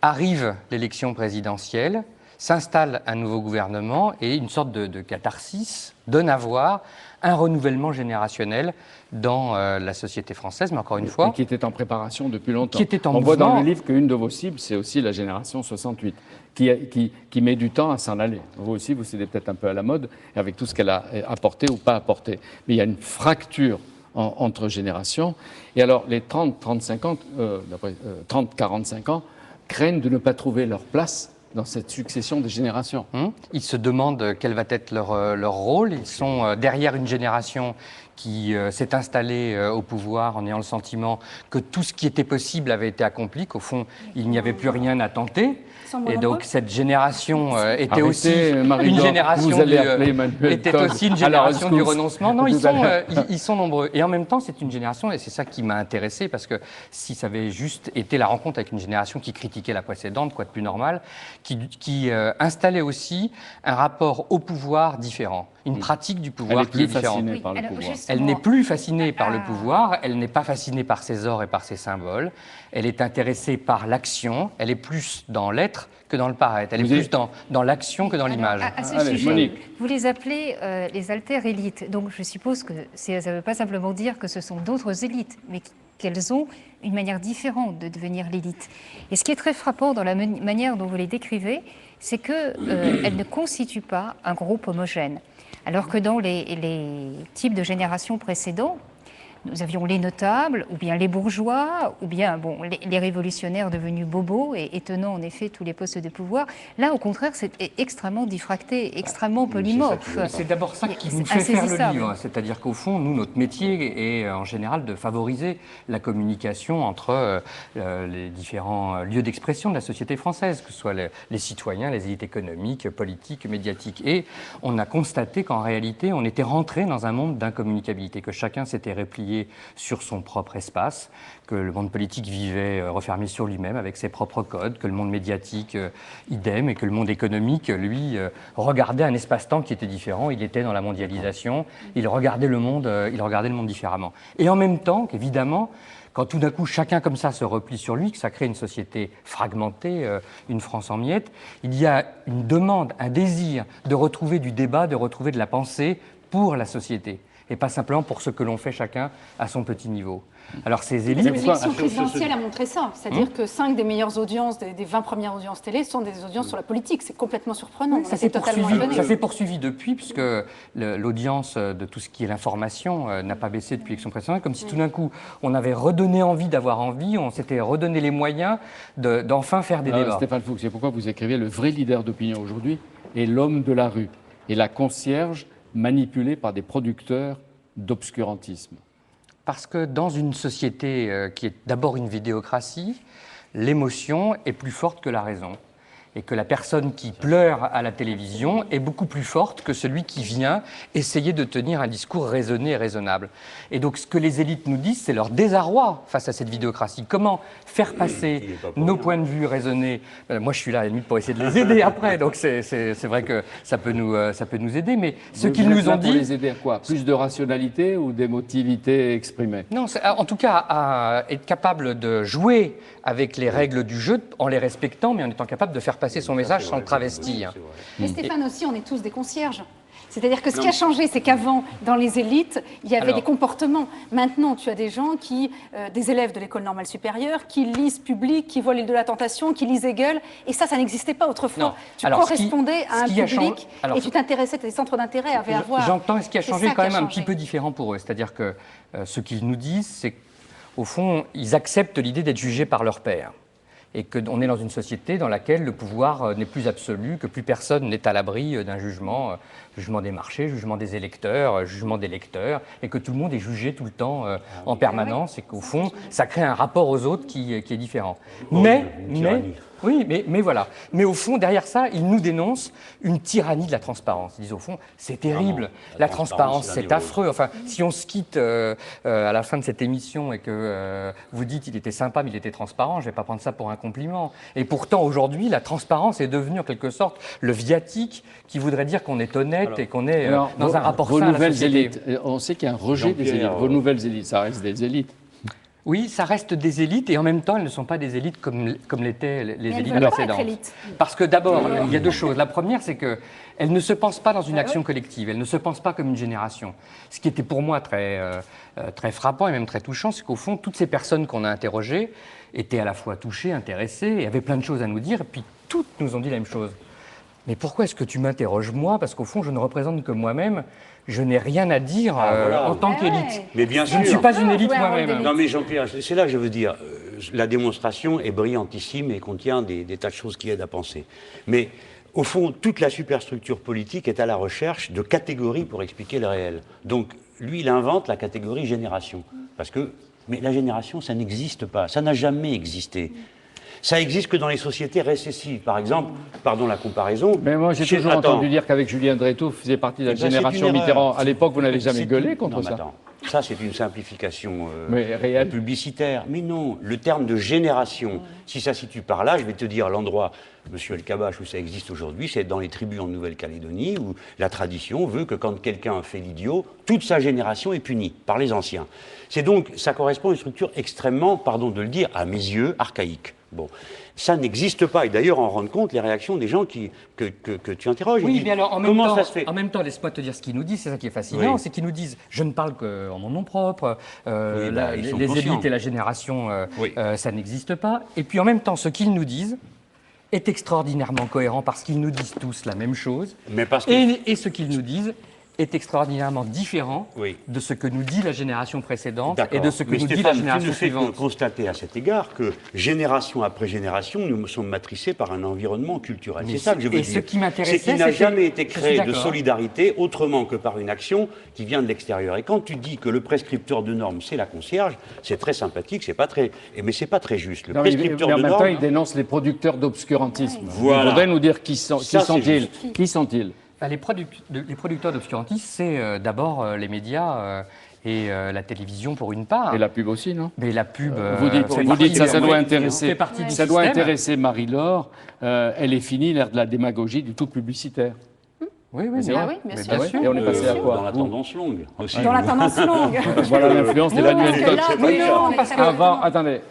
arrive l'élection présidentielle, s'installe un nouveau gouvernement et une sorte de catharsis donne à voir un renouvellement générationnel dans la société française, mais encore une fois...
Et qui était en préparation depuis longtemps.
Qui était en
On
mouvement.
voit dans le livre qu'une de vos cibles, c'est aussi la génération 68, qui met du temps à s'en aller. Vous aussi, vous cédez peut-être un peu à la mode, avec tout ce qu'elle a apporté ou pas apporté. Mais il y a une fracture entre générations. Et alors, les 30-45 ans craignent de ne pas trouver leur place dans cette succession de générations.
Ils se demandent quel va être leur rôle. Ils sont derrière une génération qui s'est installée au pouvoir en ayant le sentiment que tout ce qui était possible avait été accompli, qu'au fond, il n'y avait plus rien à tenter. Et donc cette génération était aussi une génération du renoncement. Non, ils sont nombreux. Et en même temps, c'est une génération, et c'est ça qui m'a intéressé, parce que si ça avait juste été la rencontre avec une génération qui critiquait la précédente, quoi de plus normal, qui installait aussi un rapport au pouvoir différent, une pratique du pouvoir qui est différente. Elle n'est plus fascinée par le pouvoir, elle n'est pas fascinée par ses ors et par ses symboles, elle est intéressée par l'action, elle est plus dans l'être que dans le paraître, elle est plus dans l'action que dans l'image.
À ce sujet, vous les appelez les alter-élites, donc je suppose que ça ne veut pas simplement dire que ce sont d'autres élites, mais qu'elles ont une manière différente de devenir l'élite. Et ce qui est très frappant dans la manière dont vous les décrivez, c'est qu'elles ne constituent pas un groupe homogène. Alors que dans les types de générations précédentes, nous avions les notables, ou bien les bourgeois, ou bien les révolutionnaires devenus bobos et tenant en effet tous les postes de pouvoir. Là, au contraire, c'est extrêmement diffracté, extrêmement polymorphe.
C'est d'abord ça qui nous fait faire le livre. C'est-à-dire qu'au fond, nous, notre métier est en général de favoriser la communication entre les différents lieux d'expression de la société française, que ce soit les citoyens, les élites économiques, politiques, médiatiques. Et on a constaté qu'en réalité, on était rentré dans un monde d'incommunicabilité, que chacun s'était replié sur son propre espace, que le monde politique vivait refermé sur lui-même avec ses propres codes, que le monde médiatique idem, et que le monde économique, lui, regardait un espace-temps qui était différent. Il était dans la mondialisation, il regardait le monde différemment. Et en même temps, évidemment, Quand tout d'un coup, chacun comme ça se replie sur lui, que ça crée une société fragmentée, une France en miettes, il y a une demande, un désir de retrouver du débat, de retrouver de la pensée pour la société, et pas simplement pour ce que l'on fait chacun à son petit niveau. Alors ces élites...
L'élection présidentielle a montré ça, c'est-à-dire que 5 des meilleures audiences, des 20 premières audiences télé, sont des audiences sur la politique. C'est complètement surprenant.
Ça s'est poursuivi depuis, puisque l'audience de tout ce qui est l'information n'a pas baissé depuis l'élection précédente, comme si tout d'un coup on avait redonné envie d'avoir envie, on s'était redonné les moyens d'enfin faire des débats.
Stéphane Fuchs, c'est pourquoi vous écrivez le vrai leader d'opinion aujourd'hui est l'homme de la rue et la concierge manipulée par des producteurs d'obscurantisme.
Parce que dans une société qui est d'abord une vidéocratie, l'émotion est plus forte que la raison. Et que la personne qui pleure à la télévision est beaucoup plus forte que celui qui vient essayer de tenir un discours raisonné et raisonnable. Et donc ce que les élites nous disent, c'est leur désarroi face à cette vidéocratie. Comment faire passer nos points de vue raisonnés. Moi je suis là à la limite pour essayer de les aider après, donc c'est vrai que ça peut nous aider, mais ce qu'ils nous ont dit...
Pour les aider à quoi? Plus de rationalité ou d'émotivité exprimée?
Non, en tout cas à être capable de jouer avec les règles du jeu en les respectant, mais en étant capable de faire passer son message sans le travestir.
Mais Stéphane aussi, on est tous des concierges. C'est-à-dire que ce qui a changé, c'est qu'avant, dans les élites, il y avait des comportements. Maintenant, tu as des gens des élèves de l'école normale supérieure, qui lisent Public, qui voient l'île de la Tentation, qui lisent Hegel, et ça n'existait pas autrefois.
Non.
Tu correspondais à un public et tu t'intéressais, tes centres d'intérêt avaient à voir.
J'entends, ce qui a changé quand même un petit peu différent pour eux. C'est-à-dire que ce qu'ils nous disent, c'est qu'au fond, ils acceptent l'idée d'être jugés par leur père. Et qu'on est dans une société dans laquelle le pouvoir n'est plus absolu, que plus personne n'est à l'abri d'un jugement, jugement des marchés, jugement des électeurs, jugement des lecteurs, et que tout le monde est jugé tout le temps en permanence, et qu'au fond, ça crée un rapport aux autres qui est différent. Mais voilà. Mais au fond, derrière ça, ils nous dénoncent une tyrannie de la transparence. Ils disent au fond, c'est terrible, la transparence, c'est affreux. Enfin, si on se quitte à la fin de cette émission et que vous dites il était sympa, mais il était transparent, je ne vais pas prendre ça pour un compliment. Et pourtant, aujourd'hui, la transparence est devenue en quelque sorte le viatique qui voudrait dire qu'on est honnête et qu'on est dans un rapport sain à la société.
Élites, on sait qu'il y a un rejet des élites. Vos nouvelles élites, ça reste des élites.
Oui, ça reste des élites et en même temps, elles ne sont pas des élites comme l'étaient les élites précédentes. Parce que d'abord, il y a deux choses. La première, c'est qu'elles ne se pensent pas dans une action collective, elles ne se pensent pas comme une génération. Ce qui était pour moi très frappant et même très touchant, c'est qu'au fond, toutes ces personnes qu'on a interrogées étaient à la fois touchées, intéressées et avaient plein de choses à nous dire, et puis toutes nous ont dit la même chose. Mais pourquoi est-ce que tu m'interroges moi? Parce qu'au fond, je ne représente que moi-même. Je n'ai rien à dire en tant qu'élite.
Mais bien sûr.
Je ne suis pas une élite moi-même.
Non mais Jean-Pierre, c'est là que je veux dire, la démonstration est brillantissime et contient des tas de choses qui aident à penser. Mais au fond, toute la superstructure politique est à la recherche de catégories pour expliquer le réel. Donc lui, il invente la catégorie génération. Mais la génération, ça n'existe pas, ça n'a jamais existé. Ça existe que dans les sociétés récessives. Par exemple, pardon la comparaison...
Mais moi, j'ai toujours entendu dire qu'avec Julien Drétoux, vous faisiez partie de la génération Mitterrand. À l'époque, vous n'avez jamais gueulé contre ça.
Attends. Ça, c'est une simplification
réelle.
Publicitaire. Mais non, le terme de génération, si ça situe par là, je vais te dire l'endroit, monsieur El Kabbach, où ça existe aujourd'hui, c'est dans les tribus en Nouvelle-Calédonie, où la tradition veut que quand quelqu'un fait l'idiot, toute sa génération est punie par les anciens. C'est donc, ça correspond à une structure extrêmement, pardon de le dire, à mes yeux, archaïque. Bon, ça n'existe pas. Et d'ailleurs, en rendre compte les réactions des gens que tu interroges.
Oui, mais alors, en même temps, laisse-moi te dire ce qu'ils nous disent, c'est ça qui est fascinant, c'est qu'ils nous disent, je ne parle qu'en mon nom propre, les élites et la génération, ça n'existe pas. Et puis en même temps, ce qu'ils nous disent est extraordinairement cohérent parce qu'ils nous disent tous la même chose.
Mais parce que...
et ce qu'ils nous disent est extraordinairement différent de ce que nous dit la génération précédente et de ce que nous dit la génération suivante.
Tu ne fais que constater à cet égard que génération après génération, nous sommes matricés par un environnement culturel. C'est ça que je veux dire.
Ce qui m'intéressait,
c'est qu'il n'a jamais été créé de solidarité autrement que par une action qui vient de l'extérieur. Et quand tu dis que le prescripteur de normes, c'est la concierge, c'est très sympathique, c'est pas très, mais c'est pas très juste. Le prescripteur de normes.
En même temps, il dénonce les producteurs d'obscurantisme.
Voilà.
Il faudrait nous dire qui sont-ils. Qui sont-ils?
Les producteurs d'obscurantisme, c'est d'abord les médias et la télévision pour une part.
Et la pub aussi, non?
Mais la pub...
Vous dites ça doit intéresser Marie-Laure. Elle est finie l'ère de la démagogie du tout publicitaire.
Oui,
bien sûr.
Et on est passé à quoi?
Dans la tendance longue aussi.
Dans la tendance longue.
Voilà l'influence de la New Touch. Attendez.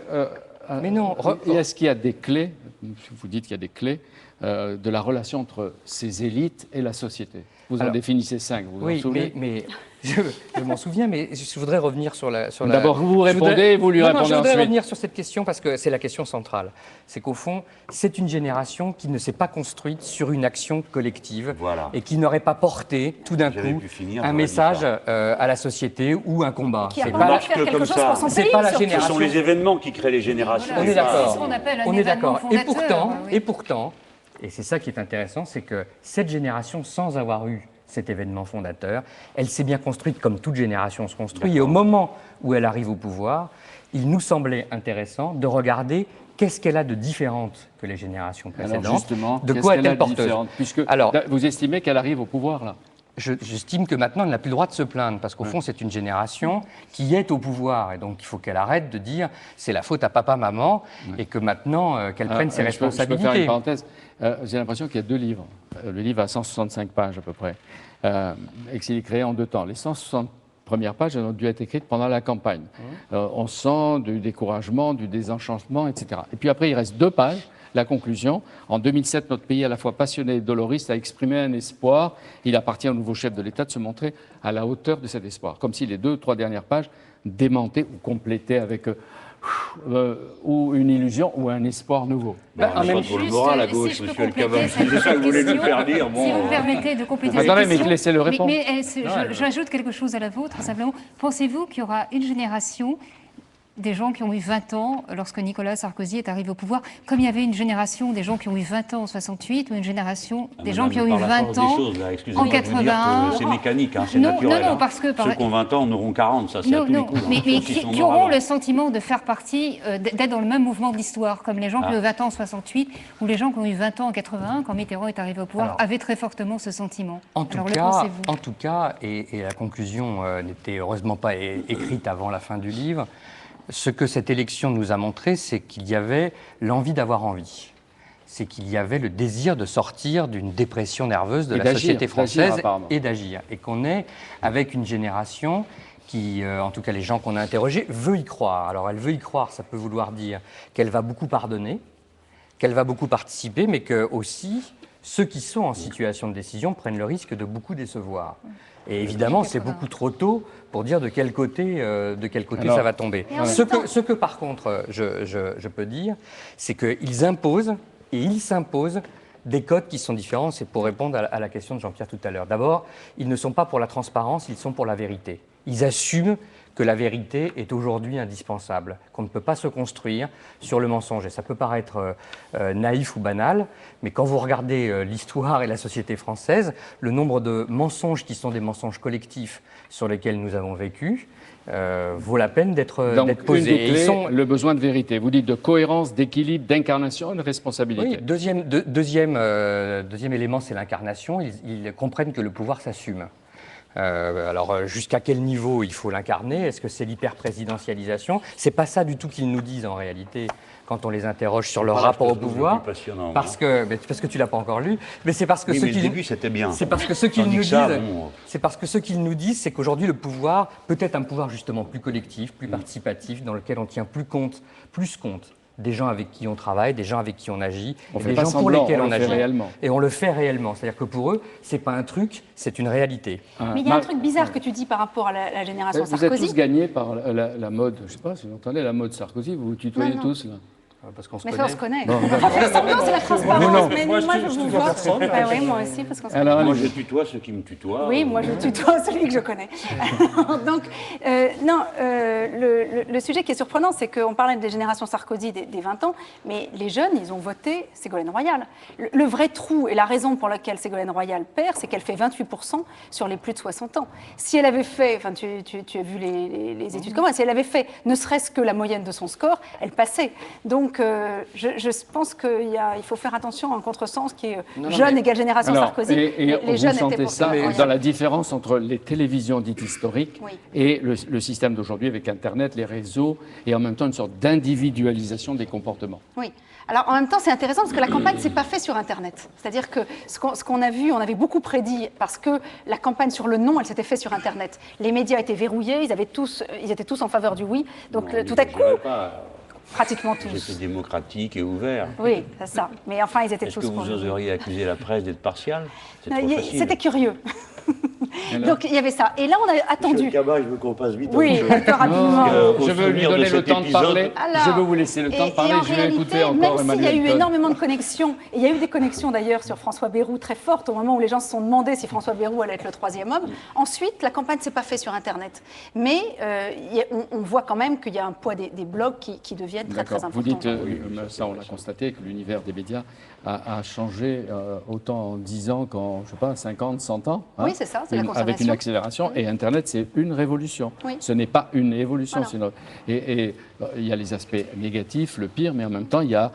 Mais non.
Est-ce qu'il y a des clés, vous dites qu'il y a des clés, de la relation entre ces élites et la société? Vous en définissez 5, vous vous en souvenez?
mais je m'en souviens, mais je voudrais revenir sur la...
D'abord, vous répondez et vous lui répondez ensuite.
Je voudrais revenir sur cette question parce que c'est la question centrale. C'est qu'au fond, c'est une génération qui ne s'est pas construite sur une action collective et qui n'aurait pas porté tout d'un coup un message à la société ou un combat.
Qui a pas envie de faire quelque chose pour son pays.
Ce sont les événements qui créent les générations.
On est d'accord.
C'est ce qu'on appelle un événement fondateur.
Et pourtant, et c'est ça qui est intéressant, c'est que cette génération, sans avoir eu cet événement fondateur, elle s'est bien construite comme toute génération se construit. Et au moment où elle arrive au pouvoir, il nous semblait intéressant de regarder qu'est-ce qu'elle a de différente que les générations précédentes.
Alors justement,
de quoi est-elle porteuse?
Puisque vous estimez qu'elle arrive au pouvoir, là?
J'estime que maintenant, elle n'a plus le droit de se plaindre, parce qu'au fond, c'est une génération qui est au pouvoir. Et donc, il faut qu'elle arrête de dire c'est la faute à papa, maman, et que maintenant, qu'elle prenne ses responsabilités.
Je peux faire une parenthèse. J'ai l'impression qu'il y a 2 livres. Le livre a 165 pages à peu près, et qu'il est créé en 2 temps. Les 160 premières pages ont dû être écrites pendant la campagne. On sent du découragement, du désenchantement, etc. Et puis après, il reste 2 pages. La conclusion, en 2007, notre pays, à la fois passionné et doloriste, a exprimé un espoir. Il appartient au nouveau chef de l'État de se montrer à la hauteur de cet espoir. Comme si les 2 ou 3 dernières pages démentaient ou complétaient avec ou une illusion ou un espoir nouveau.
Même pour le moral à gauche, monsieur El Kabbach. C'est ça que vous voulez nous faire dire.
Si vous me permettez de compléter cette
Attendez,
question.
mais laissez-le répondre.
J'ajoute quelque chose à la vôtre, simplement. Pensez-vous qu'il y aura une génération des gens qui ont eu 20 ans lorsque Nicolas Sarkozy est arrivé au pouvoir, comme il y avait une génération des gens qui ont eu 20 ans en 68 ou une génération des gens qui ont eu 20 ans en 81.
C'est mécanique, c'est naturel.
Non, parce que...
Ceux qui ont 20 ans en auront 40, ça c'est à tous les coups.
Mais qui auront le sentiment de faire partie, d'être dans le même mouvement de l'histoire, comme les gens qui ont eu 20 ans en 68 ou les gens qui ont eu 20 ans en 81, quand Mitterrand est arrivé au pouvoir, avaient très fortement ce sentiment.
En tout cas, et la conclusion n'était heureusement pas écrite avant la fin du livre, ce que cette élection nous a montré, c'est qu'il y avait l'envie d'avoir envie. C'est qu'il y avait le désir de sortir d'une dépression nerveuse de la société française et d'agir. Et qu'on est avec une génération qui, en tout cas les gens qu'on a interrogés, veut y croire. Alors elle veut y croire, ça peut vouloir dire qu'elle va beaucoup pardonner, qu'elle va beaucoup participer, mais que aussi ceux qui sont en situation de décision prennent le risque de beaucoup décevoir. Et évidemment, c'est beaucoup trop tôt pour dire de quel côté ça va tomber. Ce que par contre, je peux dire, c'est qu'ils imposent et ils s'imposent des codes qui sont différents. C'est pour répondre à la question de Jean-Pierre tout à l'heure. D'abord, ils ne sont pas pour la transparence, ils sont pour la vérité. Ils assument que la vérité est aujourd'hui indispensable, qu'on ne peut pas se construire sur le mensonge. Et ça peut paraître naïf ou banal, mais quand vous regardez l'histoire et la société française, le nombre de mensonges qui sont des mensonges collectifs sur lesquels nous avons vécu vaut la peine d'être posé.
Une des clés, le besoin de vérité. Vous dites de cohérence, d'équilibre, d'incarnation et de responsabilité.
Oui, deuxième élément, c'est l'incarnation. Ils comprennent que le pouvoir s'assume. Alors, jusqu'à quel niveau il faut l'incarner? Est-ce que c'est l'hyper-présidentialisation? C'est pas ça du tout qu'ils nous disent en réalité quand on les interroge sur leur rapport au pouvoir. Parce que tu l'as pas encore lu, mais c'est parce que
le début c'était bien.
C'est parce que ce qu'ils nous disent, c'est qu'aujourd'hui le pouvoir peut être un pouvoir justement plus collectif, plus participatif, dans lequel on tient plus compte des gens avec qui on travaille, des gens avec qui on agit, des gens pour lesquels on agit. Et on le fait réellement. C'est-à-dire que pour eux, c'est pas un truc, c'est une réalité.
Mais il y a un truc bizarre que tu dis par rapport à la génération Sarkozy.
Vous êtes tous gagnés par la mode, je ne sais pas si vous entendez, la mode Sarkozy, vous vous tutoyez tous là.
Parce qu'on se
connaît.
Mais
ça, on se connaît. Non, c'est la transparence. Mais moi, je vous vois. Oui, moi aussi, parce qu'on se connaît.
Moi, je tutoie ceux qui me tutoient.
Oui, moi, je tutoie celui que je connais. Donc, le sujet qui est surprenant, c'est qu'on parlait des générations Sarkozy des 20 ans, mais les jeunes, ils ont voté Ségolène Royal. Le vrai trou et la raison pour laquelle Ségolène Royal perd, c'est qu'elle fait 28% sur les plus de 60 ans. Si elle avait fait, enfin, tu as vu les études comment, si elle avait fait ne serait-ce que la moyenne de son score, elle passait. Donc, Donc, je pense qu'il faut faire attention à un contresens qui est jeune égale génération Sarkozy.
Les jeunes étaient ça dans la différence entre les télévisions dites historiques et le système d'aujourd'hui avec Internet, les réseaux, et en même temps une sorte d'individualisation des comportements.
Oui. Alors, en même temps, c'est intéressant parce que la campagne ne s'est pas faite sur Internet. C'est-à-dire que ce qu'on a vu, on avait beaucoup prédit parce que la campagne sur le non, elle s'était faite sur Internet. Les médias étaient verrouillés, ils étaient tous en faveur du oui. Donc, tout à coup, pratiquement tous.
J'étais démocratique et ouvert.
Oui, c'est ça. Mais enfin, ils étaient tous...
Est-ce que vous oseriez accuser la presse d'être partiale?
C'était curieux. Donc il y avait ça. Et là, on a attendu.
Monsieur Kaba, je veux qu'on passe vite.
Oui, un peu rapidement.
Je veux lui donner le temps de parler. Alors, je veux vous laisser le temps de parler. Je vais écouter encore Emmanuel. Même s'il y a eu énormément de connexions, et il y a eu des connexions d'ailleurs sur François Bayrou très fortes au moment où les gens se sont demandé si François Bayrou allait être le troisième homme. Ensuite, la campagne ne s'est pas faite sur Internet. Mais on voit quand même qu'il y a un poids des blogs qui deviennent très, très importants. Vous dites, ça on l'a constaté, que l'univers des médias a changé autant en 10 ans qu'en, je sais pas, 50, 100 ans.
Oui, c'est ça, c'est la consommation.
Avec une accélération. Et Internet, c'est une révolution. Oui. Ce n'est pas une évolution. Voilà. Et il y a les aspects négatifs, le pire, mais en même temps, il y a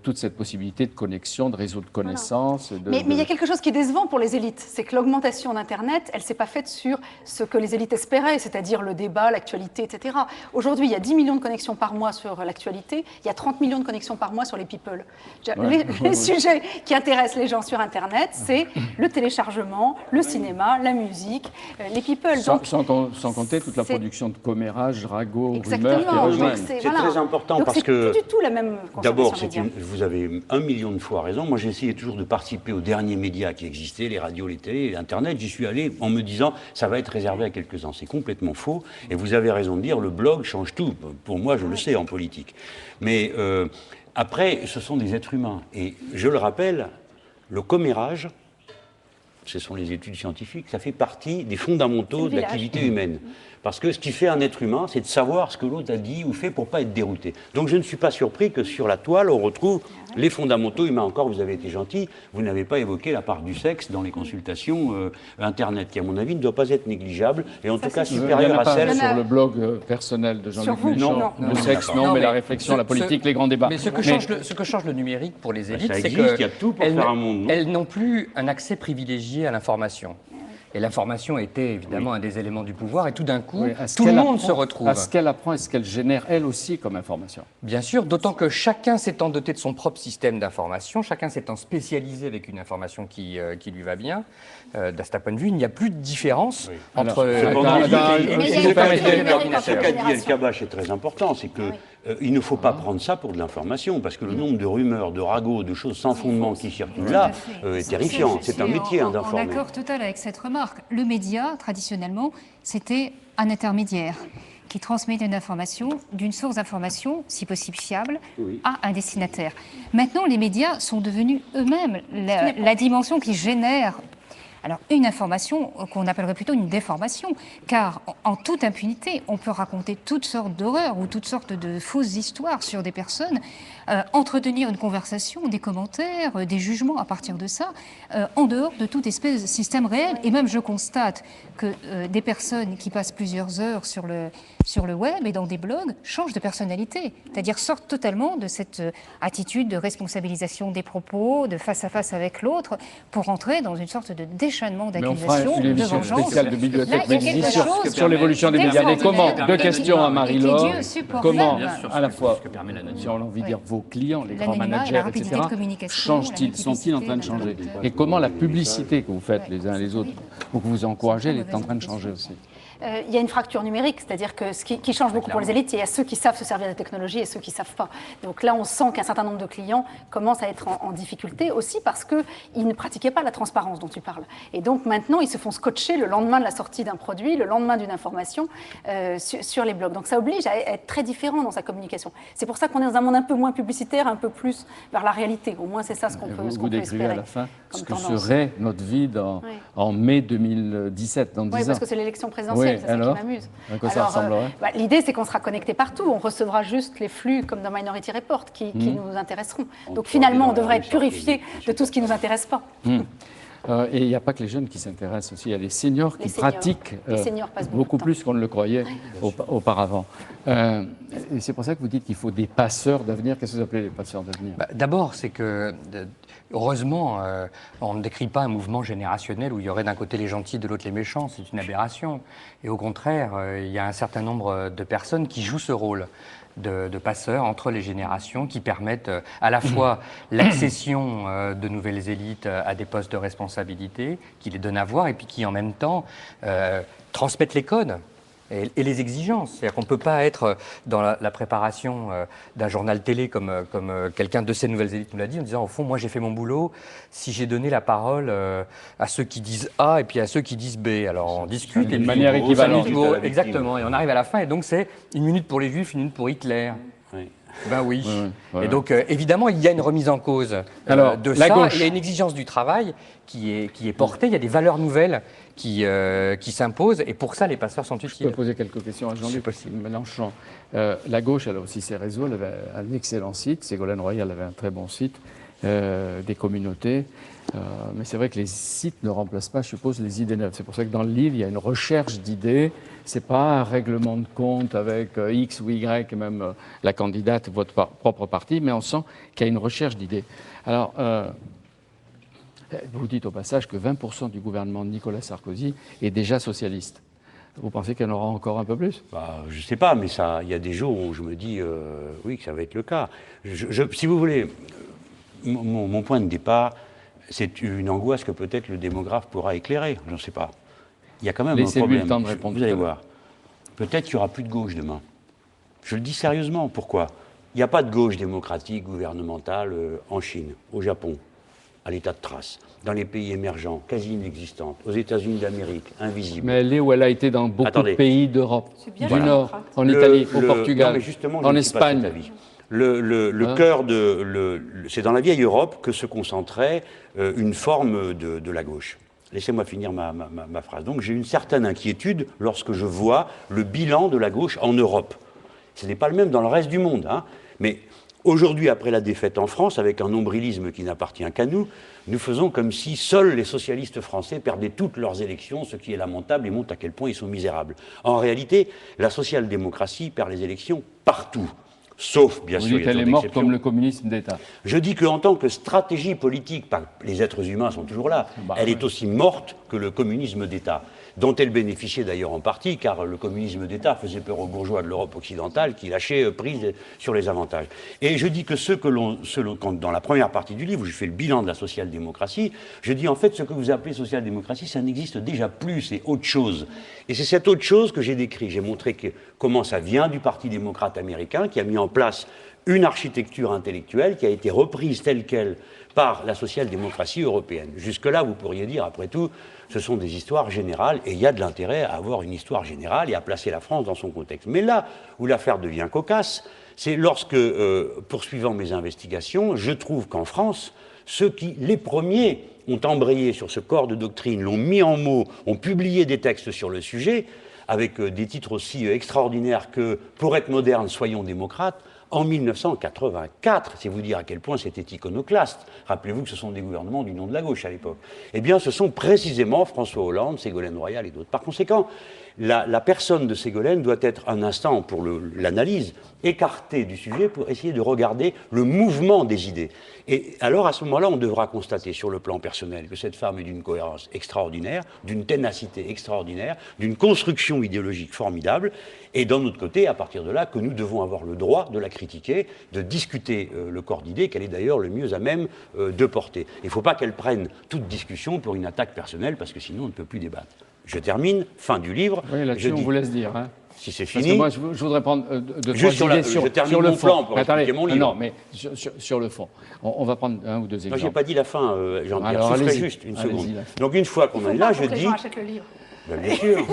toute cette possibilité de connexion, de réseau de connaissances.
Voilà. Mais il y a quelque chose qui est décevant pour les élites. C'est que l'augmentation d'Internet, elle ne s'est pas faite sur ce que les élites espéraient, c'est-à-dire le débat, l'actualité, etc. Aujourd'hui, il y a 10 millions de connexions par mois sur l'actualité. Il y a 30 millions de connexions par mois sur les people. Les sujets qui intéressent les gens sur Internet, c'est le téléchargement, le cinéma, la musique, les people.
Sans compter toute la production de commérages, ragots, rumeurs qui rejoignent.
C'est très important parce que...
c'est plus du tout la même
d'abord, vous avez 1 million de fois raison. Moi, j'ai essayé toujours de participer aux derniers médias qui existaient, les radios, les télés, l'Internet. J'y suis allé en me disant, ça va être réservé à quelques-uns. C'est complètement faux. Et vous avez raison de dire, le blog change tout. Pour moi, je le sais en politique. Mais après, ce sont des êtres humains. Et je le rappelle, le commérage, ce sont les études scientifiques, ça fait partie des fondamentaux de l'activité humaine. Parce que ce qui fait un être humain, c'est de savoir ce que l'autre a dit ou fait pour ne pas être dérouté. Donc je ne suis pas surpris que sur la toile, on retrouve les fondamentaux humains. Encore, vous avez été gentil, vous n'avez pas évoqué la part du sexe dans les consultations Internet, qui à mon avis ne doit pas être négligeable, et en tout cas supérieure à celle...
sur le blog personnel de Jean-Luc Mélenchon. Le sexe, non, mais la réflexion, la politique, les grands débats.
Mais ce que change le numérique pour les élites, c'est
qu'elles
n'ont plus un accès privilégié à l'information. Et l'information était évidemment un des éléments du pouvoir, et tout d'un coup, tout le monde se retrouve.
Est-ce qu'elle apprend, est-ce qu'elle génère elle aussi comme information?
Bien sûr, d'autant que chacun s'étant doté de son propre système d'information, chacun s'étant spécialisé avec une information qui lui va bien, de ce point de vue, il n'y a plus de différence entre...
Ce qu'a dit El Kabbach est très important, c'est que il ne faut pas prendre ça pour de l'information, parce que le nombre de rumeurs, de ragots, de choses sans fondement qui circulent là est terrifiant. C'est un métier d'informer.
En accord total avec cette remarque. Le média, traditionnellement, c'était un intermédiaire qui transmettait une information d'une source d'information, si possible fiable, à un destinataire. Maintenant, les médias sont devenus eux-mêmes la dimension qui génère une information qu'on appellerait plutôt une déformation, car en toute impunité, on peut raconter toutes sortes d'horreurs ou toutes sortes de fausses histoires sur des personnes, entretenir une conversation, des commentaires, des jugements à partir de ça, en dehors de toute espèce de système réel. Et même je constate que des personnes qui passent plusieurs heures sur le web et dans des blogs changent de personnalité, c'est-à-dire sortent totalement de cette attitude de responsabilisation des propos, de face à face avec l'autre, pour entrer dans une sorte de déchaînement d'accusation, de vengeance.
Spéciale de Bibliothèque Médicis sur l'évolution des médias. Mais comment, deux questions à Marie-Laure, comment, à la fois, si on a envie de dire vos clients, les grands managers, etc., sont-ils en train de changer? Et comment la publicité que vous faites les uns les autres, ou que vous encouragez, elle est en train de changer aussi?
Il y a une fracture numérique, c'est-à-dire que ce qui change beaucoup pour les élites, il y a ceux qui savent se servir des technologies et ceux qui ne savent pas. Donc là, on sent qu'un certain nombre de clients commencent à être en difficulté aussi parce qu'ils ne pratiquaient pas la transparence dont tu parles. Et donc maintenant, ils se font scotcher le lendemain de la sortie d'un produit, le lendemain d'une information sur les blogs. Donc ça oblige à être très différent dans sa communication. C'est pour ça qu'on est dans un monde un peu moins publicitaire, un peu plus vers la réalité. Au moins, c'est ça ce qu'on peut espérer.
Vous décrivez à la fin ce que serait notre vie en mai 2017, dans 10 ans.
Oui, parce que c'est l'élection présidentielle. C'est ça qui m'amuse.
À quoi ça ressemblerait?
L'idée, c'est qu'on sera connecté partout. On recevra juste les flux, comme dans Minority Report, qui nous intéresseront. Donc finalement, on devrait être purifié de tout ce qui ne nous intéresse pas.
Et il n'y a pas que les jeunes qui s'intéressent aussi, il y a les seniors qui pratiquent beaucoup plus qu'on ne le croyait auparavant. Et c'est pour ça que vous dites qu'il faut des passeurs d'avenir. Qu'est-ce que vous appelez les passeurs d'avenir?
D'abord, c'est que, heureusement, on ne décrit pas un mouvement générationnel où il y aurait d'un côté les gentils, de l'autre les méchants. C'est une aberration. Et au contraire, il y a un certain nombre de personnes qui jouent ce rôle de passeurs entre les générations, qui permettent à la fois l'accession de nouvelles élites à des postes de responsabilité, qui les donnent à voir, et puis qui en même temps transmettent les codes et les exigences. C'est-à-dire qu'on ne peut pas être dans la préparation d'un journal télé comme quelqu'un de ces nouvelles élites nous l'a dit, en disant au fond, moi j'ai fait mon boulot, si j'ai donné la parole à ceux qui disent A et puis à ceux qui disent B. Alors on discute.
De manière équivalente.
Exactement, et on arrive à la fin, et donc c'est 1 minute pour les Juifs, 1 minute pour Hitler. Oui. Ben oui. Et donc, évidemment, il y a une remise en cause de ça.
Gauche.
Il y a une exigence du travail qui est portée. Il y a des valeurs nouvelles qui s'imposent. Et pour ça, les passeurs sont utiles.
Je peux poser quelques questions à Jean-Luc Mélenchon. La gauche, elle a aussi ses réseaux. Elle avait un excellent site. Ségolène Royal avait un très bon site. Des communautés. Mais c'est vrai que les sites ne remplacent pas, je suppose, les idées neuves. C'est pour ça que dans le livre, il y a une recherche d'idées. Ce n'est pas un règlement de compte avec X ou Y, et même la candidate, votre propre parti, mais on sent qu'il y a une recherche d'idées. Alors, vous dites au passage que 20% du gouvernement de Nicolas Sarkozy est déjà socialiste. Vous pensez qu'il y en aura encore un peu plus?
Je ne sais pas, mais il y a des jours où je me dis oui, que ça va être le cas. Si vous voulez, mon point de départ, c'est une angoisse que peut-être le démographe pourra éclairer. Je ne sais pas. Il y a quand même un problème.
Le temps de répondre.
Vous allez voir. Peut-être qu'il n'y aura plus de gauche demain. Je le dis sérieusement. Pourquoi? Il n'y a pas de gauche démocratique, gouvernementale en Chine, au Japon, à l'état de trace, dans les pays émergents, quasi inexistante, aux États-Unis d'Amérique, invisible.
Mais elle est où elle a été dans beaucoup de pays d'Europe, du Nord, en Italie, au Portugal, en Espagne.
Le cœur c'est dans la vieille Europe que se concentrait une forme de la gauche. Laissez-moi finir ma phrase. Donc j'ai une certaine inquiétude lorsque je vois le bilan de la gauche en Europe. Ce n'est pas le même dans le reste du monde, hein. Mais aujourd'hui, après la défaite en France, avec un nombrilisme qui n'appartient qu'à nous, nous faisons comme si seuls les socialistes français perdaient toutes leurs élections, ce qui est lamentable et montre à quel point ils sont misérables. En réalité, la social-démocratie perd les élections partout. Sauf, bien sûr,
elle est morte comme le communisme d'État.
Je dis qu'en tant que stratégie politique, les êtres humains sont toujours là, elle est aussi morte que le communisme d'État, dont elle bénéficiait d'ailleurs en partie, car le communisme d'État faisait peur aux bourgeois de l'Europe occidentale qui lâchaient prise sur les avantages. Et je dis que dans la première partie du livre, où je fais le bilan de la social-démocratie, je dis en fait ce que vous appelez social-démocratie, ça n'existe déjà plus, c'est autre chose. Et c'est cette autre chose que j'ai décrit. J'ai montré comment ça vient du Parti démocrate américain, qui a mis en place une architecture intellectuelle qui a été reprise telle qu'elle par la social-démocratie européenne. Jusque-là, vous pourriez dire, après tout, ce sont des histoires générales, et il y a de l'intérêt à avoir une histoire générale et à placer la France dans son contexte. Mais là où l'affaire devient cocasse, c'est lorsque, poursuivant mes investigations, je trouve qu'en France, ceux qui, les premiers, ont embrayé sur ce corps de doctrine, l'ont mis en mots, ont publié des textes sur le sujet, avec des titres aussi extraordinaires que « Pour être moderne, soyons démocrates », en 1984, c'est vous dire à quel point c'était iconoclaste. Rappelez-vous que ce sont des gouvernements du nom de la gauche à l'époque. Eh bien, ce sont précisément François Hollande, Ségolène Royal et d'autres. Par conséquent, la personne de Ségolène doit être un instant, pour l'analyse, écartée du sujet pour essayer de regarder le mouvement des idées. Et alors, à ce moment-là, on devra constater sur le plan personnel que cette femme est d'une cohérence extraordinaire, d'une ténacité extraordinaire, d'une construction idéologique formidable, et d'un autre côté, à partir de là, que nous devons avoir le droit de la critiquer, de discuter le corps d'idées, qu'elle est d'ailleurs le mieux à même de porter. Il ne faut pas qu'elle prenne toute discussion pour une attaque personnelle, parce que sinon on ne peut plus débattre. Je termine, fin du livre.
Oui, là-dessus, on vous laisse dire. Hein.
Si c'est fini.
Parce que moi, je voudrais prendre
juste sur le fond. Pour expliquer mon livre.
Non, mais sur le fond. On va prendre un ou deux exemples.
Non, je n'ai pas dit la fin, Jean-Pierre. Souffrez juste une seconde. Donc, une fois qu'on en est là, je dis.
Les gens achètent le livre.
Ben, bien sûr.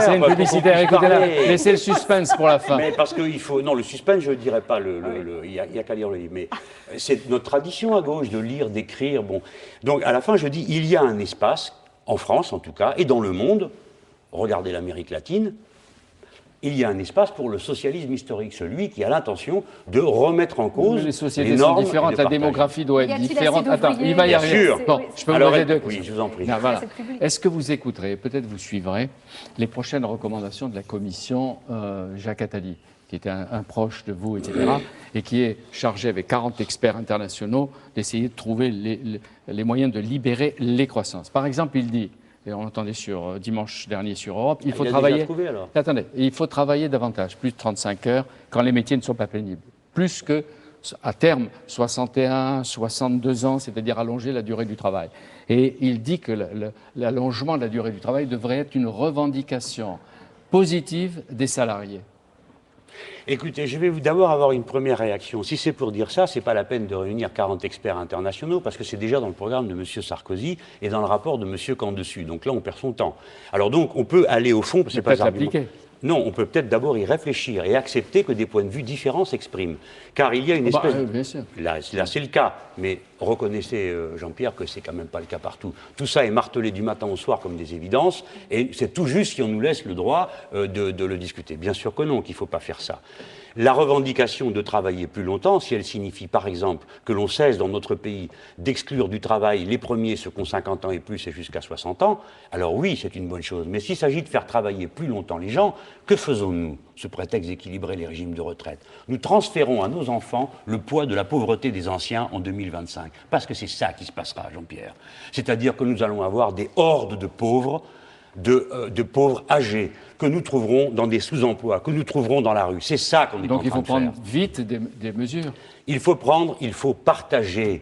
C'est une publicitaire, écoutez-la. Laissez le suspense pour la fin.
Mais parce qu'il faut. Non, le suspense, je ne dirais pas. Il n'y a qu'à lire le livre. Mais c'est notre tradition à gauche de lire, d'écrire. Bon. Donc, à la fin, je dis il y a un espace, en France en tout cas, et dans le monde, regardez l'Amérique latine, il y a un espace pour le socialisme historique, celui qui a l'intention de remettre en cause
les sociétés
les
sont
normes
différentes, la démographie doit être différente.
Attends,
il va y arriver.
Bien sûr.
Bon, je peux vous
Alors,
poser deux
oui,
questions.
je vous en prie.
Non, voilà. Est-ce que vous écouterez, peut-être vous suivrez, les prochaines recommandations de la commission Jacques Attali, qui était un proche de vous, etc., et qui est chargé avec 40 experts internationaux d'essayer de trouver les moyens de libérer les croissances. Par exemple, il dit, et on l'entendait dimanche dernier sur Europe, il faut travailler.
Déjà trouvé, alors.
Attendez, il faut travailler davantage, plus de 35 heures, quand les métiers ne sont pas pénibles. Plus que, à terme, 61, 62 ans, c'est-à-dire allonger la durée du travail. Et il dit que l'allongement de la durée du travail devrait être une revendication positive des salariés.
Écoutez, je vais d'abord avoir une première réaction. Si c'est pour dire ça, c'est pas la peine de réunir 40 experts internationaux, parce que c'est déjà dans le programme de M. Sarkozy et dans le rapport de M. Camp-Dessus. Donc là, on perd son temps. Alors donc, on peut aller au fond, parce que c'est pas
l'appliquer.
Non, on peut peut-être d'abord y réfléchir et accepter que des points de vue différents s'expriment. Car il y a une espèce...
bien sûr.
Là, c'est le cas. Mais reconnaissez, Jean-Pierre, que c'est quand même pas le cas partout. Tout ça est martelé du matin au soir comme des évidences. Et c'est tout juste si on nous laisse le droit de le discuter. Bien sûr que non, qu'il ne faut pas faire ça. La revendication de travailler plus longtemps, si elle signifie par exemple que l'on cesse dans notre pays d'exclure du travail les premiers, ceux qui ont 50 ans et plus et jusqu'à 60 ans, alors oui, c'est une bonne chose. Mais s'il s'agit de faire travailler plus longtemps les gens, que faisons-nous, sous prétexte d'équilibrer les régimes de retraite? Nous transférons à nos enfants le poids de la pauvreté des anciens en 2025. Parce que c'est ça qui se passera, Jean-Pierre. C'est-à-dire que nous allons avoir des hordes de pauvres, de pauvres âgés, que nous trouverons dans des sous-emplois, que nous trouverons dans la rue. C'est ça qu'on est en train de faire.
Donc il faut prendre vite des mesures.
Il faut partager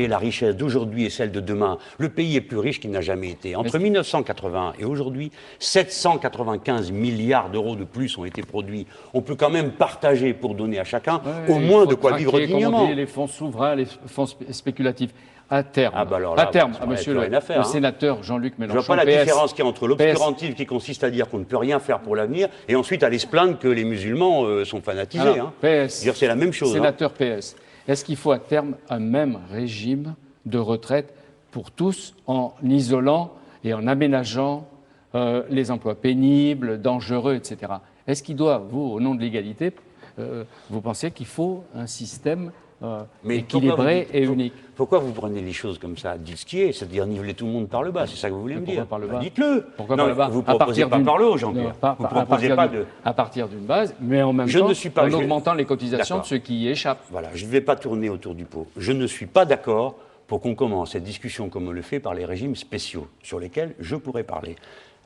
la richesse d'aujourd'hui et celle de demain. Le pays est plus riche qu'il n'a jamais été. Entre 1980 et aujourd'hui, 795 milliards d'euros de plus ont été produits. On peut quand même partager pour donner à chacun au moins de quoi vivre dignement.
Les fonds souverains, les fonds spéculatifs. À terme, monsieur le sénateur Jean-Luc Mélenchon.
Je vois pas la différence qu'il y a entre l'obscurantisme qui consiste à dire qu'on ne peut rien faire pour l'avenir et ensuite aller se plaindre que les musulmans sont fanatisés.
Alors, PS,
c'est la même chose.
Sénateur PS, est-ce qu'il faut à terme un même régime de retraite pour tous en isolant et en aménageant les emplois pénibles, dangereux, etc. Est-ce qu'il doit, vous, au nom de l'égalité, vous pensez qu'il faut un système équilibré et unique?
Pourquoi vous prenez les choses comme ça? Dites ce qui est, c'est-à-dire niveler tout le monde par le bas, c'est ça que vous voulez me dire?
Par le bas.
Dites-le.
Pourquoi par le bas?
Vous ne proposez pas par le haut, Jean-Pierre. Vous proposez pas de...
À partir d'une base, mais en même temps, en augmentant les cotisations de ceux qui y échappent.
Voilà, je ne vais pas tourner autour du pot. Je ne suis pas d'accord pour qu'on commence cette discussion comme on le fait par les régimes spéciaux, sur lesquels je pourrais parler.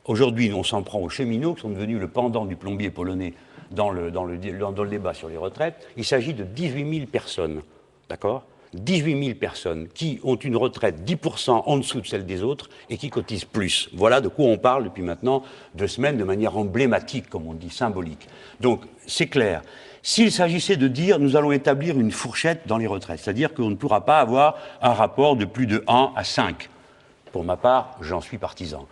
Aujourd'hui, on s'en prend aux cheminots, qui sont devenus le pendant du plombier polonais dans le débat sur les retraites. Il s'agit de 18 000 personnes. D'accord ? 18 000 personnes qui ont une retraite 10% en dessous de celle des autres et qui cotisent plus. Voilà de quoi on parle depuis maintenant 2 semaines de manière emblématique, comme on dit, symbolique. Donc, c'est clair. S'il s'agissait de dire nous allons établir une fourchette dans les retraites, c'est-à-dire qu'on ne pourra pas avoir un rapport de plus de 1 à 5. Pour ma part, j'en suis partisan.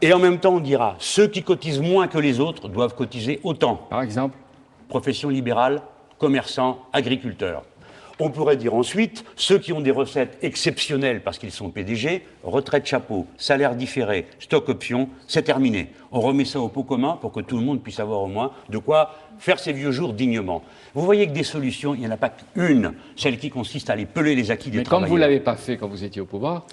Et en même temps, on dira ceux qui cotisent moins que les autres doivent cotiser autant.
Par exemple ?
Profession libérale, commerçants, agriculteurs. On pourrait dire ensuite, ceux qui ont des recettes exceptionnelles parce qu'ils sont PDG, retraite chapeau, salaire différé, stock option, c'est terminé. On remet ça au pot commun pour que tout le monde puisse avoir au moins de quoi faire ses vieux jours dignement. Vous voyez que des solutions, il n'y en a pas qu'une, celle qui consiste à aller peler les acquis des travailleurs.
Mais comme vous ne l'avez pas fait quand vous étiez au pouvoir,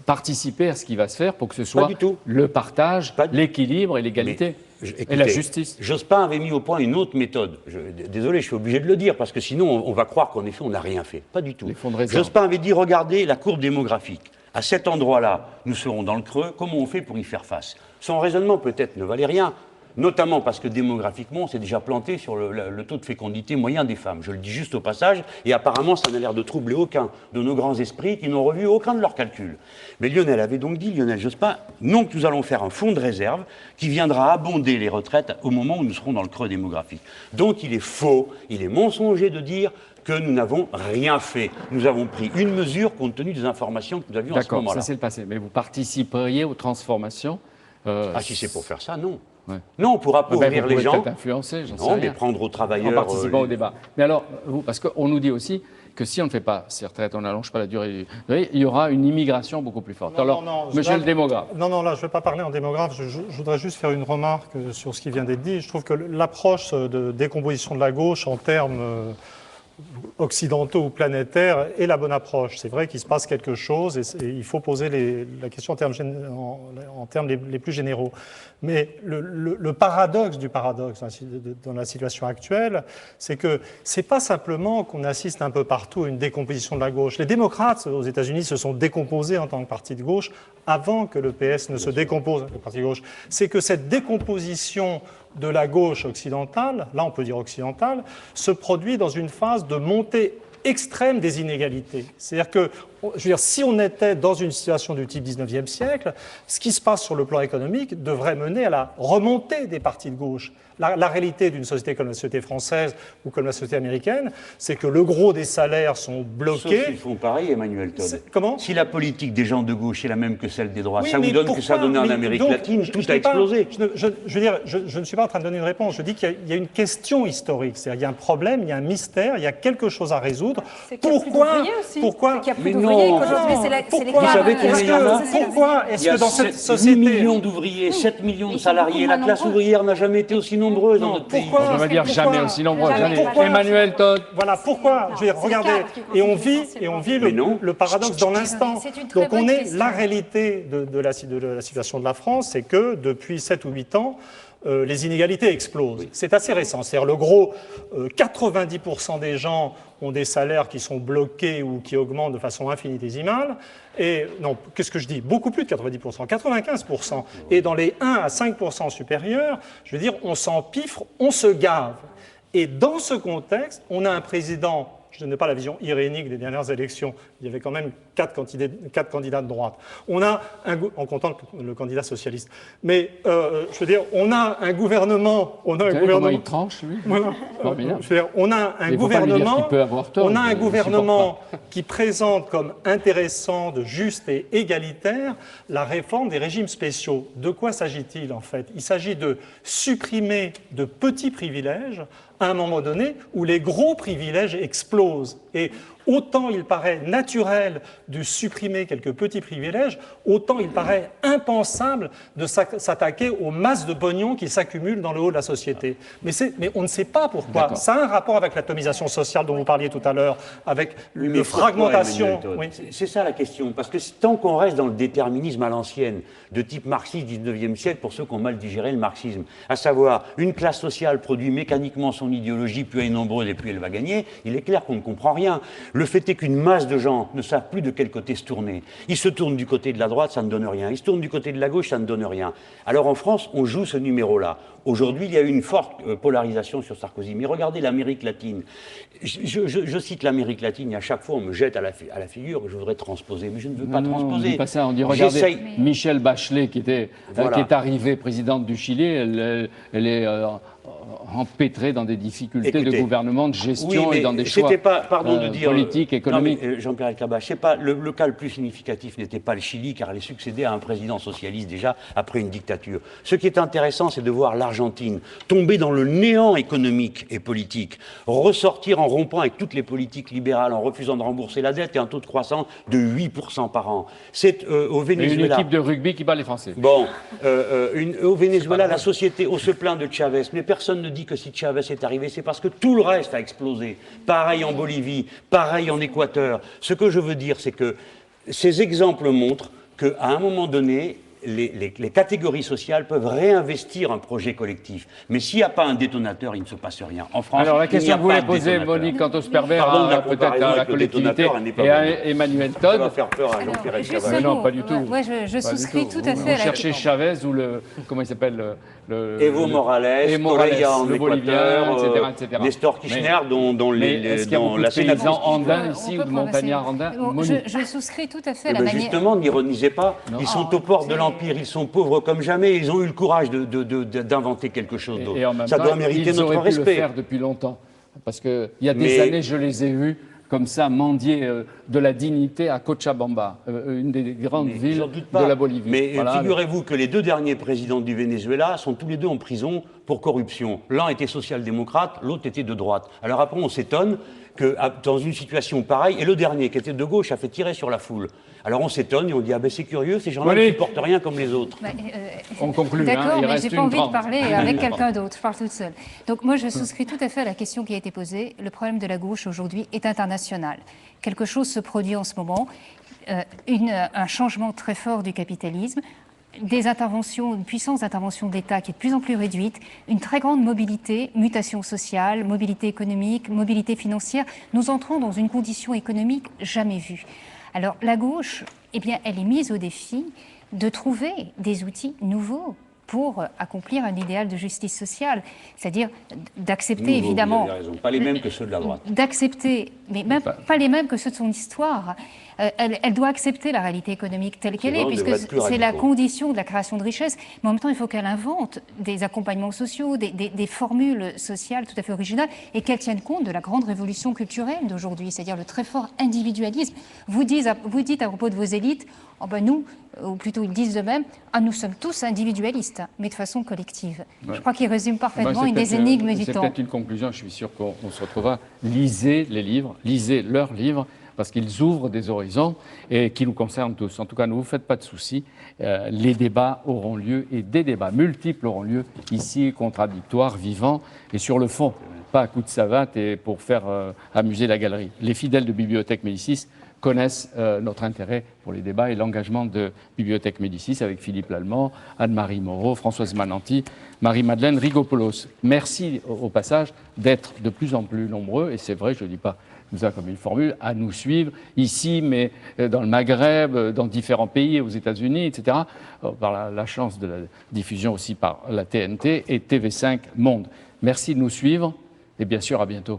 participez à ce qui va se faire pour que ce soit le partage, l'équilibre et l'égalité. Écoutez, et la justice.
Jospin avait mis au point une autre méthode. Désolé, je suis obligé de le dire, parce que sinon on va croire qu'en effet on n'a rien fait. Pas du tout. Jospin avait dit, regardez la courbe démographique. À cet endroit-là, nous serons dans le creux. Comment on fait pour y faire face? Son raisonnement peut-être ne valait rien, notamment parce que démographiquement, on s'est déjà planté sur le taux de fécondité moyen des femmes. Je le dis juste au passage, et apparemment, ça n'a l'air de troubler aucun de nos grands esprits qui n'ont revu aucun de leurs calculs. Mais Lionel avait donc dit, Lionel Jospin, non, que nous allons faire un fonds de réserve qui viendra abonder les retraites au moment où nous serons dans le creux démographique. Donc il est faux, il est mensonger de dire que nous n'avons rien fait. Nous avons pris une mesure compte tenu des informations que nous avions à ce moment-là.
D'accord, ça c'est le passé. Mais vous participeriez aux transformations
si c'est pour faire ça, non.
Ouais.
Non, on pourra appauvrir les gens.
Influencer, j'en sais
non,
rien.
mais prendre au travailleurs.
En participant au débat. Mais alors, vous, parce qu'on nous dit aussi que si on ne fait pas ces retraites, on n'allonge pas la durée, il y aura une immigration beaucoup plus forte. Alors, monsieur le démographe.
Non, là, je ne vais pas parler en démographe. Je voudrais juste faire une remarque sur ce qui vient d'être dit. Je trouve que l'approche de décomposition de la gauche en termes occidentaux ou planétaires est la bonne approche. C'est vrai qu'il se passe quelque chose et il faut poser la question en termes les plus généraux. Mais le paradoxe du paradoxe dans la situation actuelle, c'est que c'est pas simplement qu'on assiste un peu partout à une décomposition de la gauche. Les démocrates aux États-Unis se sont décomposés en tant que parti de gauche avant que le PS ne se décompose en tant que parti de gauche. C'est que cette décomposition de la gauche occidentale, là on peut dire occidentale, se produit dans une phase de montée extrême des inégalités. C'est-à-dire que, je veux dire, si on était dans une situation du type 19e siècle, ce qui se passe sur le plan économique devrait mener à la remontée des partis de gauche. La réalité d'une société comme la société française ou comme la société américaine, c'est que le gros des salaires sont bloqués.
Sauf s'ils font pareil, Emmanuel Todd.
Comment ?
Si la politique des gens de gauche est la même que celle des droits, ça vous donne que ça a donné en Amérique latine, tout a explosé.
Je veux dire, je ne suis pas en train de donner une réponse. Je dis qu'il y a une question historique. C'est-à-dire qu'il y a un problème, il y a un mystère, il y a quelque chose à résoudre. Pourquoi
Mais non.
Pourquoi est-ce que dans cette société
8 millions d'ouvriers, 7 millions de salariés, la classe ouvrière n'a jamais été aussi nombreuse dans notre pays.
On va dire jamais aussi nombreux. Emmanuel Todd.
Voilà pourquoi. Je vais regarder. Et on vit le paradoxe dans l'instant. Donc on est la réalité de la situation de la France, c'est que depuis 7 ou 8 ans, les inégalités explosent. C'est assez récent. C'est-à-dire le gros 90% des gens ont des salaires qui sont bloqués ou qui augmentent de façon infinitésimale. Et non, qu'est-ce que je dis ? Beaucoup plus de 90%, 95%. Et dans les 1 à 5% supérieurs, je veux dire, on s'empiffre, on se gave. Et dans ce contexte, on a un président, je n'ai pas la vision irénique des dernières élections, il y avait quand même 4 candidats de droite. On a en comptant le candidat socialiste. Mais je veux dire, on a un gouvernement.
Comment il tranche, lui ?
Voilà. Je veux dire, on a un gouvernement. On a un gouvernement qui présente comme intéressant, juste et égalitaire la réforme des régimes spéciaux. De quoi s'agit-il en fait ? Il s'agit de supprimer de petits privilèges à un moment donné où les gros privilèges explosent. Et autant il paraît naturel de supprimer quelques petits privilèges, autant il paraît impensable de s'attaquer aux masses de pognon qui s'accumulent dans le haut de la société. Mais on ne sait pas pourquoi. Ça a un rapport avec l'atomisation sociale dont vous parliez tout à l'heure, avec la fragmentation.
Oui. C'est ça la question. Parce que tant qu'on reste dans le déterminisme à l'ancienne, de type marxiste 19e siècle, pour ceux qui ont mal digéré le marxisme, à savoir une classe sociale produit mécaniquement son idéologie, plus elle est nombreuse et plus elle va gagner, il est clair qu'on ne comprend rien. Le fait est qu'une masse de gens ne savent plus de quel côté se tourner. Ils se tournent du côté de la droite, ça ne donne rien. Ils se tournent du côté de la gauche, ça ne donne rien. Alors en France, on joue ce numéro-là. Aujourd'hui, il y a eu une forte polarisation sur Sarkozy. Mais regardez l'Amérique latine. Je cite l'Amérique latine et à chaque fois, on me jette à la figure que je voudrais transposer. Mais je ne veux pas transposer.
On dit pas ça. On dit, regardez, Michelle Bachelet, qui est arrivée présidente du Chili, elle est empêtrée dans des difficultés de gouvernement, de gestion et dans des choix politiques, économiques.
Jean-Pierre Elkabbach, c'est pas le cas le plus significatif n'était pas le Chili, car elle est succédée à un président socialiste déjà après une dictature. Ce qui est intéressant, c'est de voir l'Argentine tomber dans le néant économique et politique, ressortir en rompant avec toutes les politiques libérales, en refusant de rembourser la dette et un taux de croissance de 8% par an. C'est au Venezuela.
Une équipe de rugby qui bat les Français.
Bon, au Venezuela, la société, on se plaint de Chavez, mais personne ne dit que si Chavez est arrivé, c'est parce que tout le reste a explosé. Pareil en Bolivie, pareil en Équateur. Ce que je veux dire, c'est que ces exemples montrent qu'à un moment donné, les catégories sociales peuvent réinvestir un projet collectif. Mais s'il n'y a pas un détonateur, il ne se passe rien. En France,
alors la question que vous voulez poser, Monique Cantos-Perber, peut-être à la collectivité et à Emmanuel Todd.
Ça va faire peur à Jean-Pierre Elkabbach.
Non, pas du tout.
Moi, je souscris tout à fait à la...
Vous cherchez Chavez ou comment il s'appelle
Evo Morales, Correa en
Équateur, etc.
Nestor Kirchner, dont
est-ce qu'il y a beaucoup de paysans andins ici ou de montagnards andins?
Je souscris tout à fait à la manière...
Justement, n'ironisez pas, ils sont au port de l'Empire, ils sont pauvres comme jamais, ils ont eu le courage d'inventer quelque chose d'autre. Ça doit mériter notre respect.
Ils auraient pu le faire depuis longtemps, parce qu'il y a des années, je les ai vus comme ça, mendier de la dignité à Cochabamba, une des grandes villes de la Bolivie.
Mais figurez-vous que les 2 derniers présidents du Venezuela sont tous les 2 en prison pour corruption. L'un était social-démocrate, l'autre était de droite. Alors après, on s'étonne que dans une situation pareille, et le dernier, qui était de gauche, a fait tirer sur la foule. Alors on s'étonne et on dit, ah ben c'est curieux, ces gens-là ne supportent rien comme les autres.
On conclut.
D'accord, mais je n'ai pas envie de parler avec quelqu'un d'autre, je parle toute seule. Donc moi je souscris tout à fait à la question qui a été posée. Le problème de la gauche aujourd'hui est international. Quelque chose se produit en ce moment, un changement très fort du capitalisme, des interventions, une puissance d'intervention de l'État qui est de plus en plus réduite, une très grande mobilité, mutation sociale, mobilité économique, mobilité financière. Nous entrons dans une condition économique jamais vue. Alors la gauche, eh bien, elle est mise au défi de trouver des outils nouveaux pour accomplir un idéal de justice sociale, c'est-à-dire d'accepter évidemment...
Vous avez raison. Pas les mêmes que ceux de la droite.
D'accepter, mais même pas les mêmes que ceux de son histoire. Elle doit accepter la réalité économique telle qu'elle est, puisque c'est la condition de la création de richesse. Mais en même temps, il faut qu'elle invente des accompagnements sociaux, des formules sociales tout à fait originales, et qu'elle tienne compte de la grande révolution culturelle d'aujourd'hui, c'est-à-dire le très fort individualisme. Vous dites à propos de vos élites, oh ben nous, ou plutôt ils disent de même, nous sommes tous individualistes, mais de façon collective. Ouais. Je crois qu'il résume parfaitement une des énigmes du temps.
C'est peut-être une conclusion, je suis sûr qu'on se retrouvera. Lisez les livres, lisez leurs livres, parce qu'ils ouvrent des horizons et qui nous concernent tous. En tout cas, ne vous faites pas de soucis, les débats auront lieu, et des débats multiples auront lieu ici, contradictoires, vivants, et sur le fond, pas à coups de savate et pour faire amuser la galerie. Les fidèles de Bibliothèque Médicis connaissent notre intérêt pour les débats et l'engagement de Bibliothèque Médicis avec Philippe Lallemand, Anne-Marie Moreau, Françoise Mananti, Marie-Madeleine Rigopoulos. Merci au passage d'être de plus en plus nombreux, et c'est vrai, je ne dis pas ça comme une formule, à nous suivre ici, mais dans le Maghreb, dans différents pays, aux États-Unis, etc., par la chance de la diffusion aussi par la TNT et TV5 Monde. Merci de nous suivre et bien sûr à bientôt.